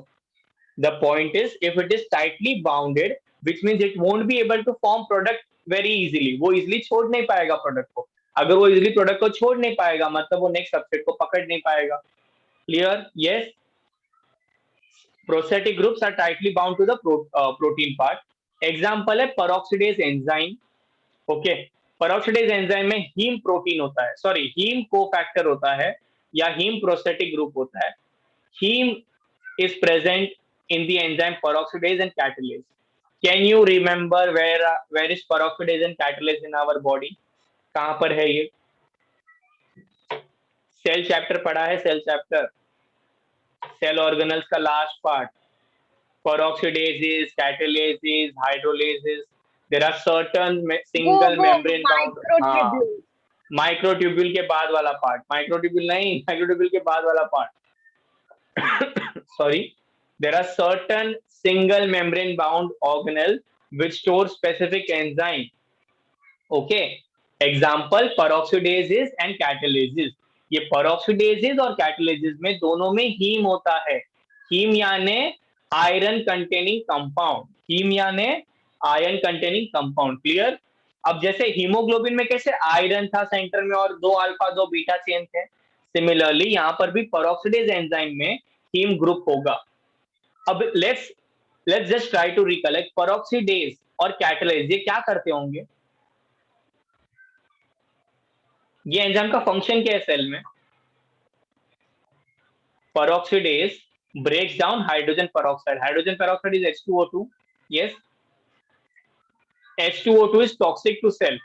The point is if it is tightly bounded which means it won't be able to form product very easily. वो इजीली छोड़ नहीं पाएगा प्रोडक्ट को। अगर वो इजीली प्रोडक्ट को छोड़ नहीं पाएगा मतलब वो नेक्स्ट सबस्ट्रेट को पकड़ नहीं पाएगा। Clear? Yes. Prosthetic groups are tightly bound to the protein part. Example है peroxidase enzyme. Okay, peroxidase enzyme में हीम प्रोटीन होता है, सॉरी हीम कोफैक्टर होता है या हीम प्रोस्थेटिक ग्रुप होता है। Heme is present in the enzyme peroxidase and catalase. Can you remember where is peroxidase and catalase in our body? कहां पर है ये? सेल चैप्टर पढ़ा है, सेल चैप्टर, सेल ऑर्गेनल्स का last part. peroxidases, catalases, hydrolases, there are certain single membrane bound, microtubule के बाद वाला पार्ट, माइक्रोट्यूब्यूल नहीं, माइक्रोट्यूब्यूल के बाद वाला part sorry, there are certain single membrane bound organelle which store specific enzyme. Okay, example peroxidases and catalases. ये peroxidases और catalases में दोनों में हीम होता है। हीम यानी आयरन कंटेनिंग कंपाउंड, हीम यानी आयरन कंटेनिंग कंपाउंड। क्लियर? अब जैसे हीमोग्लोबिन में कैसे आयरन था सेंटर में और 2 अल्फा 2 बीटा चेन थे, सिमिलरली यहाँ पर भी पेरोक्सिडेज एंजाइम में हीम ग्रुप होगा। अब let's just try to recollect peroxidase और कैटलेज ये क्या करते होंगे? ये एंजाइम का फंक्शन क्या है सेल में? पेरोक्सिडेज breaks down hydrogen peroxide. Hydrogen peroxide is H2O2. Yes, H2O2 is toxic to cell.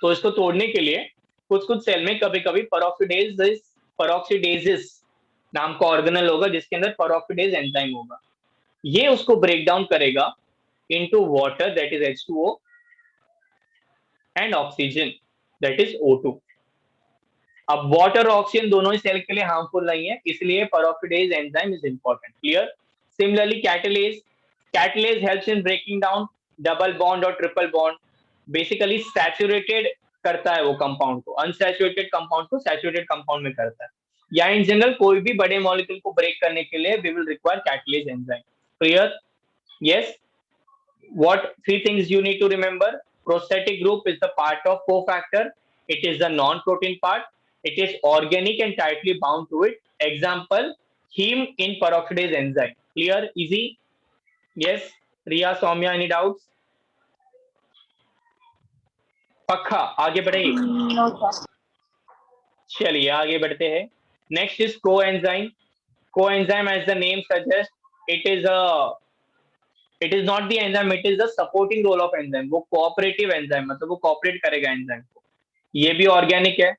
तो इसको तोड़ने के लिए कुछ कुछ सेल में कभी कभी पेरोक्सिडेजेस नाम का ऑर्गेनल होगा जिसके अंदर पेरोक्सिडेज एंजाइम होगा। ये उसको ब्रेक डाउन करेगा into water that is H2O and oxygen that is O2। अब वाटर और ऑक्सीजन दोनों ही सेल के लिए हार्मफुल नहीं है, इसलिए peroxidase enzyme is important. Clear? Similarly catalase helps in breaking down double bond और ट्रिपल बॉन्ड। बेसिकली सैचुरेटेड करता है वो कंपाउंड को, अनसैचुरेटेड कंपाउंड को सैचुरेटेड कंपाउंड में करता है। या इन जनरल कोई भी बड़े मॉलिक्यूल को ब्रेक करने के लिए we will require catalase enzyme. Clear? Yes. What three things you need to remember? Prosthetic group is the part of cofactor. It is the non-protein part. It is organic and tightly bound to it. Example, heme in peroxidase enzyme. Clear? Easy? Yes. Riya, Soumya, any doubts? पक्का आगे बढ़े? चलिए आगे बढ़ते हैं। Next is coenzyme. Coenzyme as the name suggest, it is not the enzyme, it is the supporting role of enzyme. वो cooperative enzyme, मतलब वो कोऑपरेट करेगा एंजाइम को। ये भी ऑर्गेनिक है,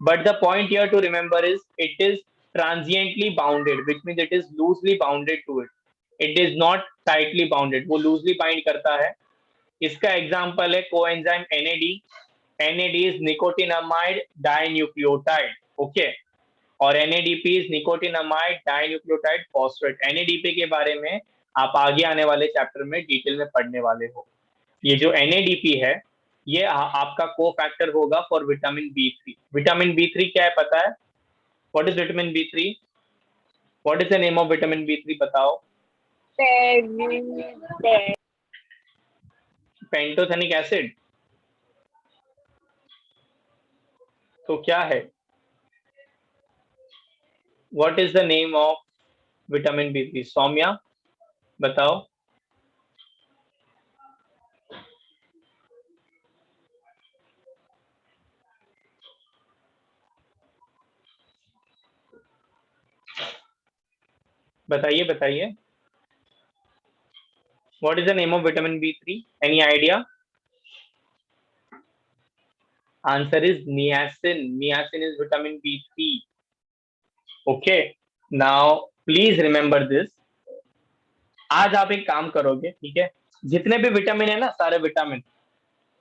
but the point here to remember is it is transiently bounded, which means it is loosely bounded to it. It is not tightly bounded, वो loosely bind करता है। इसका एग्जांपल है coenzyme NAD। NAD is nicotinamide dinucleotide, okay. और NADP is nicotinamide dinucleotide phosphate. NADP के बारे में आप आगे आने वाले चैप्टर में डिटेल में पढ़ने वाले हो। ये जो NADP है ये आपका को फैक्टर होगा for vitamin B3। Vitamin B3 क्या है पता है? What is vitamin B3? What is the name of vitamin B3 बताओ? Pantothenic acid. तो क्या है? What is the name of vitamin B3? Saumya बताओ। बताइए बताइए। What is the name of vitamin B3? Any idea? Answer is niacin. Niacin is vitamin B3. Okay. Now, please remember this. आज आप एक काम करोगे, ठीक है? जितने भी विटामिन है ना, सारे vitamin,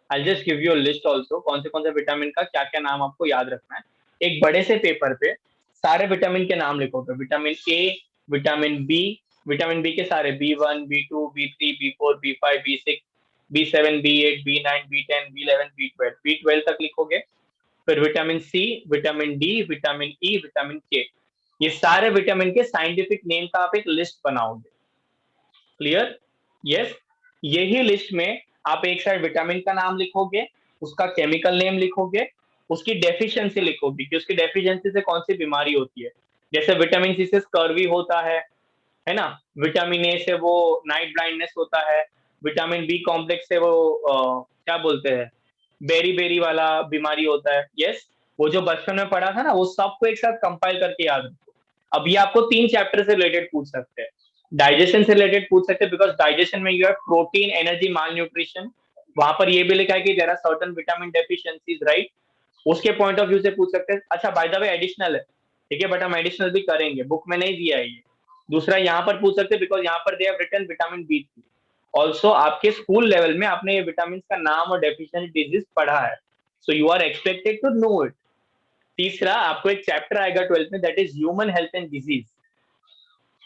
I'll just give you a list also. कौन से विटामिन का क्या क्या नाम आपको याद रखना है। एक बड़े से पेपर पे सारे विटामिन के नाम लिखोगे। विटामिन A, विटामिन B के सारे B1, B2, B3, B4, B5, B6, B7, B8, B9, B10, B11, B12, B12 तक लिखोगे। फिर vitamin C, vitamin D, vitamin E, vitamin K, ये सारे विटामिन के साइंटिफिक नेम का आप एक लिस्ट बनाओगे। क्लियर? यस। यही लिस्ट में आप एक साइड विटामिन का नाम लिखोगे, उसका केमिकल नेम लिखोगे, उसकी डेफिशिएंसी लिखोगे कि उसकी डेफिशिएंसी से कौन सी बीमारी होती है। जैसे विटामिन C से स्कर्वी होता है ना। विटामिन A से वो नाइट ब्लाइंडनेस होता है। विटामिन B कॉम्प्लेक्स से वो क्या बोलते हैं, बेरी वाला बीमारी होता है। यस। वो जो बचपन में पढ़ा था ना, वो सबको एक साथ कंपाइल करके याद रखो। अब ये आपको 3 चैप्टर से रिलेटेड पूछ सकते हैं। डाइजेशन से रिलेटेड पूछ सकते हैं, बिकॉज डाइजेशन में you have protein, energy, malnutrition. वहां पर ये भी लिखा है कि there are certain vitamin deficiencies, right. उसके पॉइंट ऑफ व्यू से पूछ सकते हैं। अच्छा, बाय द वे एडिशनल है, ठीक है, बट हम एडिशनल भी करेंगे, बुक में नहीं दिया है ये। दूसरा यहाँ पर पूछ सकते हैं, बिकॉज यहाँ पर they have written vitamin B3 also. आपके स्कूल लेवल में आपने ये विटामिन का नाम और डेफिशिएंसी डिजीज पढ़ा है, so you are expected to know it. तीसरा, आपको एक चैप्टर आएगा 12th में, that is human health and disease.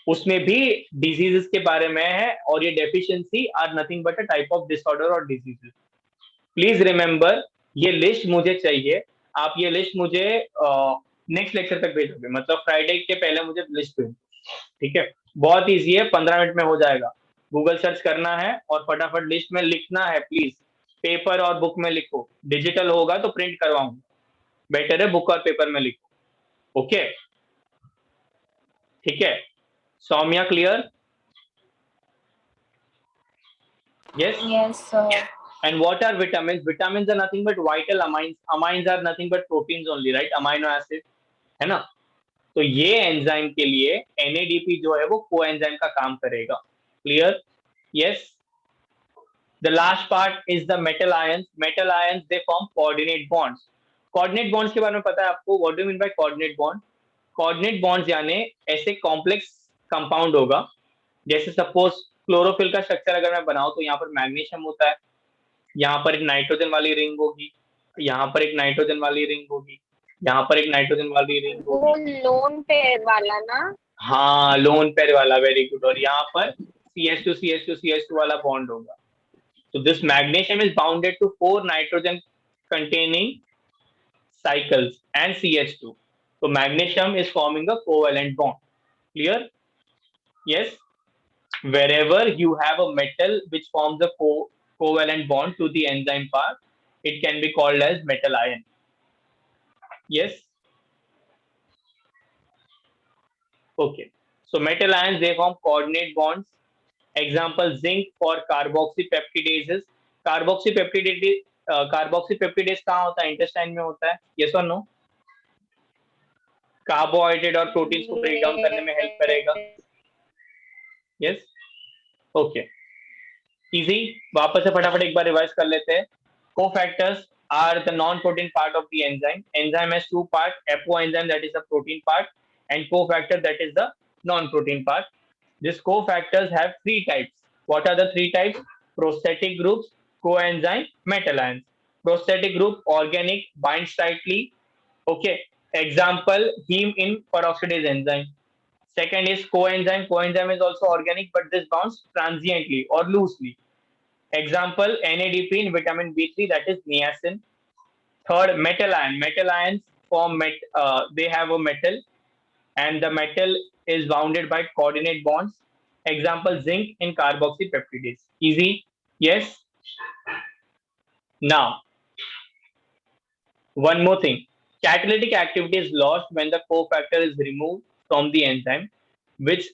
उसमें भी डिजीजेस के बारे में है, और ये deficiency are nothing but a type of disorder और डिजीजेस। प्लीज रिमेंबर, ये लिस्ट मुझे चाहिए। आप ये लिस्ट मुझे नेक्स्ट लेक्चर तक भेजोगे, मतलब फ्राइडे के पहले मुझे लिस्ट भेजो, ठीक है। बहुत इजी है, 15 मिनट में हो जाएगा। गूगल सर्च करना है और फटाफट लिस्ट में लिखना है। प्लीज पेपर और बुक में लिखो, डिजिटल होगा तो प्रिंट करवाऊंगा, बेटर है बुक और पेपर में लिखो। ओके, ठीक है। Saumya, clear? Yes? Yes, sir. And what are vitamins? Vitamins are nothing but vital amines. Amines are nothing but proteins only, right? Amino acid, है ना। तो ये एंजाइम के लिए NADP जो है वो कोएंजाइम का काम करेगा। Clear? Yes. The last part is the metal ions. Metal ions they form coordinate bonds. Coordinate bonds के बारे में पता है आपको? What do you mean by coordinate bond? Coordinate bonds यानी ऐसे कॉम्प्लेक्स कंपाउंड होगा, जैसे सपोज क्लोरोफिल का स्ट्रक्चर अगर मैं बनाऊं तो यहाँ पर मैग्नीशियम होता है, यहाँ पर एक नाइट्रोजन वाली रिंग होगी, यहाँ पर एक नाइट्रोजन वाली रिंग होगी, यहाँ पर एक नाइट्रोजन वाली रिंग वो होगी। लोन पेयर वाला ना? हाँ, लोन पेयर वाला, वेरी गुड। और यहाँ पर CH2 CH2 CH2 वाला बॉन्ड होगा। So this magnesium is bounded to 4 nitrogen containing cycles and CH2. So magnesium is forming a covalent bond. Clear? Yes. Wherever you have a metal which forms a covalent bond to the enzyme part, it can be called as metal ion. Yes. Okay. So metal ions, they form coordinate bonds. Example, zinc for carboxypeptidases. Carboxypeptidase कहाँ होता है? Intestine में होता है। Yes or no? Carbohydrate और proteins को break down करने में हेल्प करेगा। Yes, okay, easy. वापस से फटाफट एक बार रिवाइज कर लेते हैं। Cofactors are the non-protein part of the enzyme. Enzyme has two parts: apoenzyme, that is the protein part, and cofactor, that is the non-protein part. These cofactors have three types. What are the three types? Prosthetic groups, coenzyme, metal ions. Prosthetic group, organic, binds tightly. Okay. Example, heme in peroxidase enzyme. Second is coenzyme. Coenzyme is also organic, but this bonds transiently or loosely. Example, NADP in vitamin B3, that is niacin. Third, metal ion. Metal ions form they have a metal, and the metal is bounded by coordinate bonds. Example, zinc in carboxypeptidase. Easy? Yes. Now, one more thing. Catalytic activity is lost when the cofactor is removed from the enzyme, which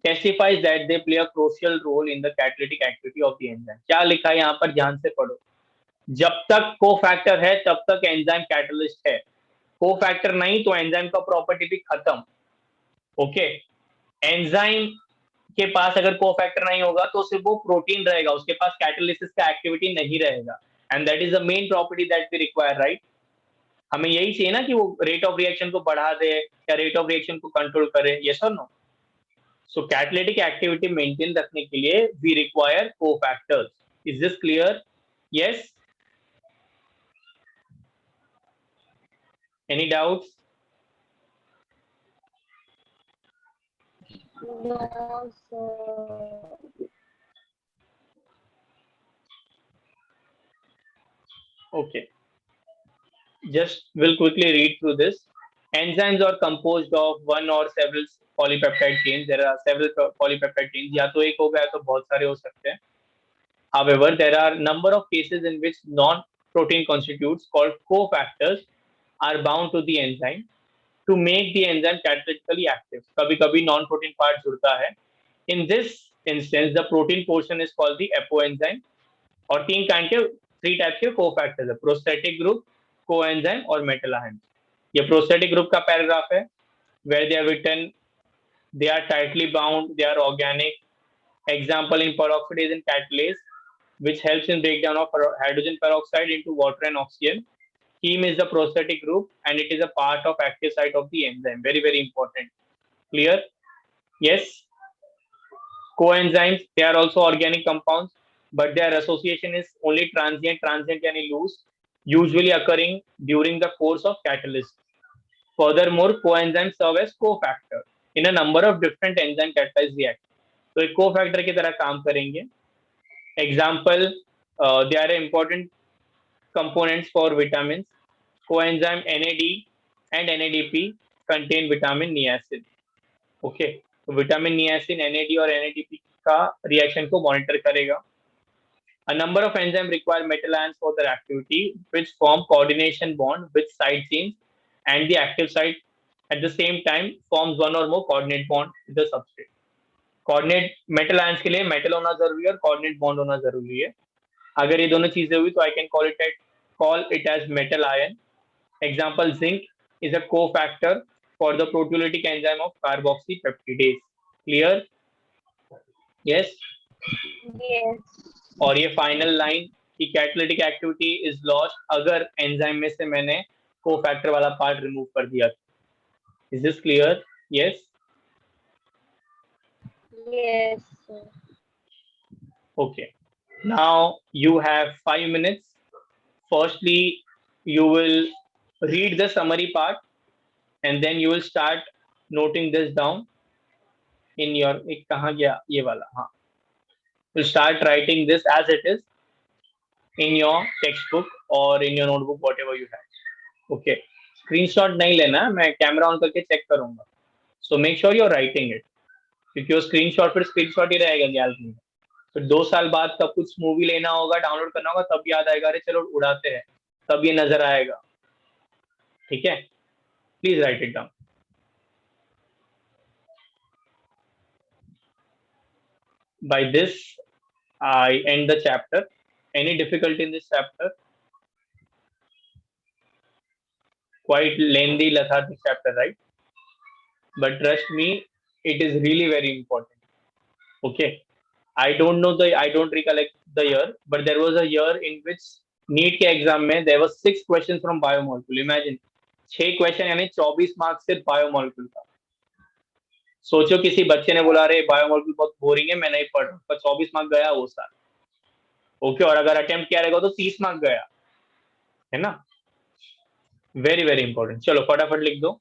testifies that they play a crucial role in the catalytic activity of the enzyme. क्या लिखा है यहाँ पर? ध्यान से पढ़ो। जब तक कोफैक्टर है तब तक एंजाइम कैटलिस्ट है। कोफैक्टर नहीं तो एंजाइम का प्रॉपर्टी भी खत्म। ओके, एंजाइम के पास अगर कोफैक्टर नहीं होगा तो सिर्फ वो प्रोटीन रहेगा, उसके पास कैटालिसिस का एक्टिविटी नहीं रहेगा। And that is the main property that we require, right? हमें यही चाहिए ना कि वो रेट ऑफ रिएक्शन को बढ़ा दे या रेट ऑफ रिएक्शन को कंट्रोल करे। यस और no? So catalytic activity maintain रखने के लिए we require cofactors. Is this clear? Yes, any doubts? No, sir. Okay, just we'll quickly read through this. Enzymes are composed of one or several polypeptide chains. There are several polypeptide chains. या तो एक होगा या तो बहुत सारे हो सकते हैं. However, there are number of cases in which non-protein constituents called cofactors are bound to the enzyme to make the enzyme catalytically active. कभी-कभी non-protein part जुड़ता है. In this instance, the protein portion is called the apoenzyme. और three types के cofactors है: prosthetic group, coenzyme और metal ions. ये prosthetic group का paragraph है, where they are written, they are tightly bound, they are organic. Example, in peroxidase and catalase, which helps in breakdown of hydrogen peroxide into water and oxygen. Heme is the prosthetic group and it is a part of active site of the enzyme. Very, very important. Clear? Yes. Coenzymes, they are also organic compounds, but their association is only transient yani loose, usually occurring during the course of catalysis. Furthermore, coenzymes serve as cofactor in a number of different enzyme catalyzed reactions. तो एक cofactor की तरह काम करेंगे. Example, they are important components for vitamins. Coenzyme NAD and NADP contain vitamin niacin. Okay, तो vitamin niacin, NAD और NADP का reaction को मॉनिटर करेगा. A number of enzymes require metal ions for their activity, which form coordination bond with side chains, and the active site at the same time forms one or more coordinate bond with the substrate. Coordinate metal ions के लिए metal होना जरूरी है और coordinate bond होना जरूरी है. अगर ये दोनों चीजें हुई तो I can call it as metal ion. Example, zinc is a cofactor for the proteolytic enzyme of carboxypeptidase. Clear? Yes. Yes. और ये फाइनल लाइन की कैटालिटिक एक्टिविटी इज लॉस्ट अगर एंजाइम में से मैंने कोफैक्टर वाला पार्ट रिमूव कर दिया. Is this clear? Yes. Yes, sir. Okay, Now you have 5 minutes. Firstly, you will read the summary part and then you will start noting this down in your, एक कहाँ गया ये वाला, हाँ, you'll start writing this as it is in your textbook or in your notebook, whatever you have. Okay, screenshot नहीं लेना है, मैं कैमरा ऑन करके चेक करूंगा. So make sure you're writing it, क्योंकि वो स्क्रीनशॉट फिर स्क्रीनशॉट ही रहेगा गैलरी में. फिर 2 साल बाद कब कुछ मूवी लेना होगा, डाउनलोड करना होगा, तब याद आएगा अरे चलो उड़ाते हैं, तब ये नजर आएगा. ठीक है, please right it down. By this I end the chapter. Any difficulty in this chapter? Quite lengthy lethargic chapter, right? But trust me, it is really very important. Okay, I don't recollect the year, but there was a year in which NEET के exam में there was 6 questions from biomolecule. Imagine 6 question यानी 24 marks सिर्फ biomolecule का. सोचो किसी बच्चे ने बोला अरे बायोमोलिक्यूल बहुत बोरिंग है, मैं नहीं पढ़ रहा, पर 24 मार्क गया वो साल. ओके, और अगर अटेम्प्ट किया रहेगा तो 30 मार्क गया, है ना. Very very important. चलो फटाफट लिख दो.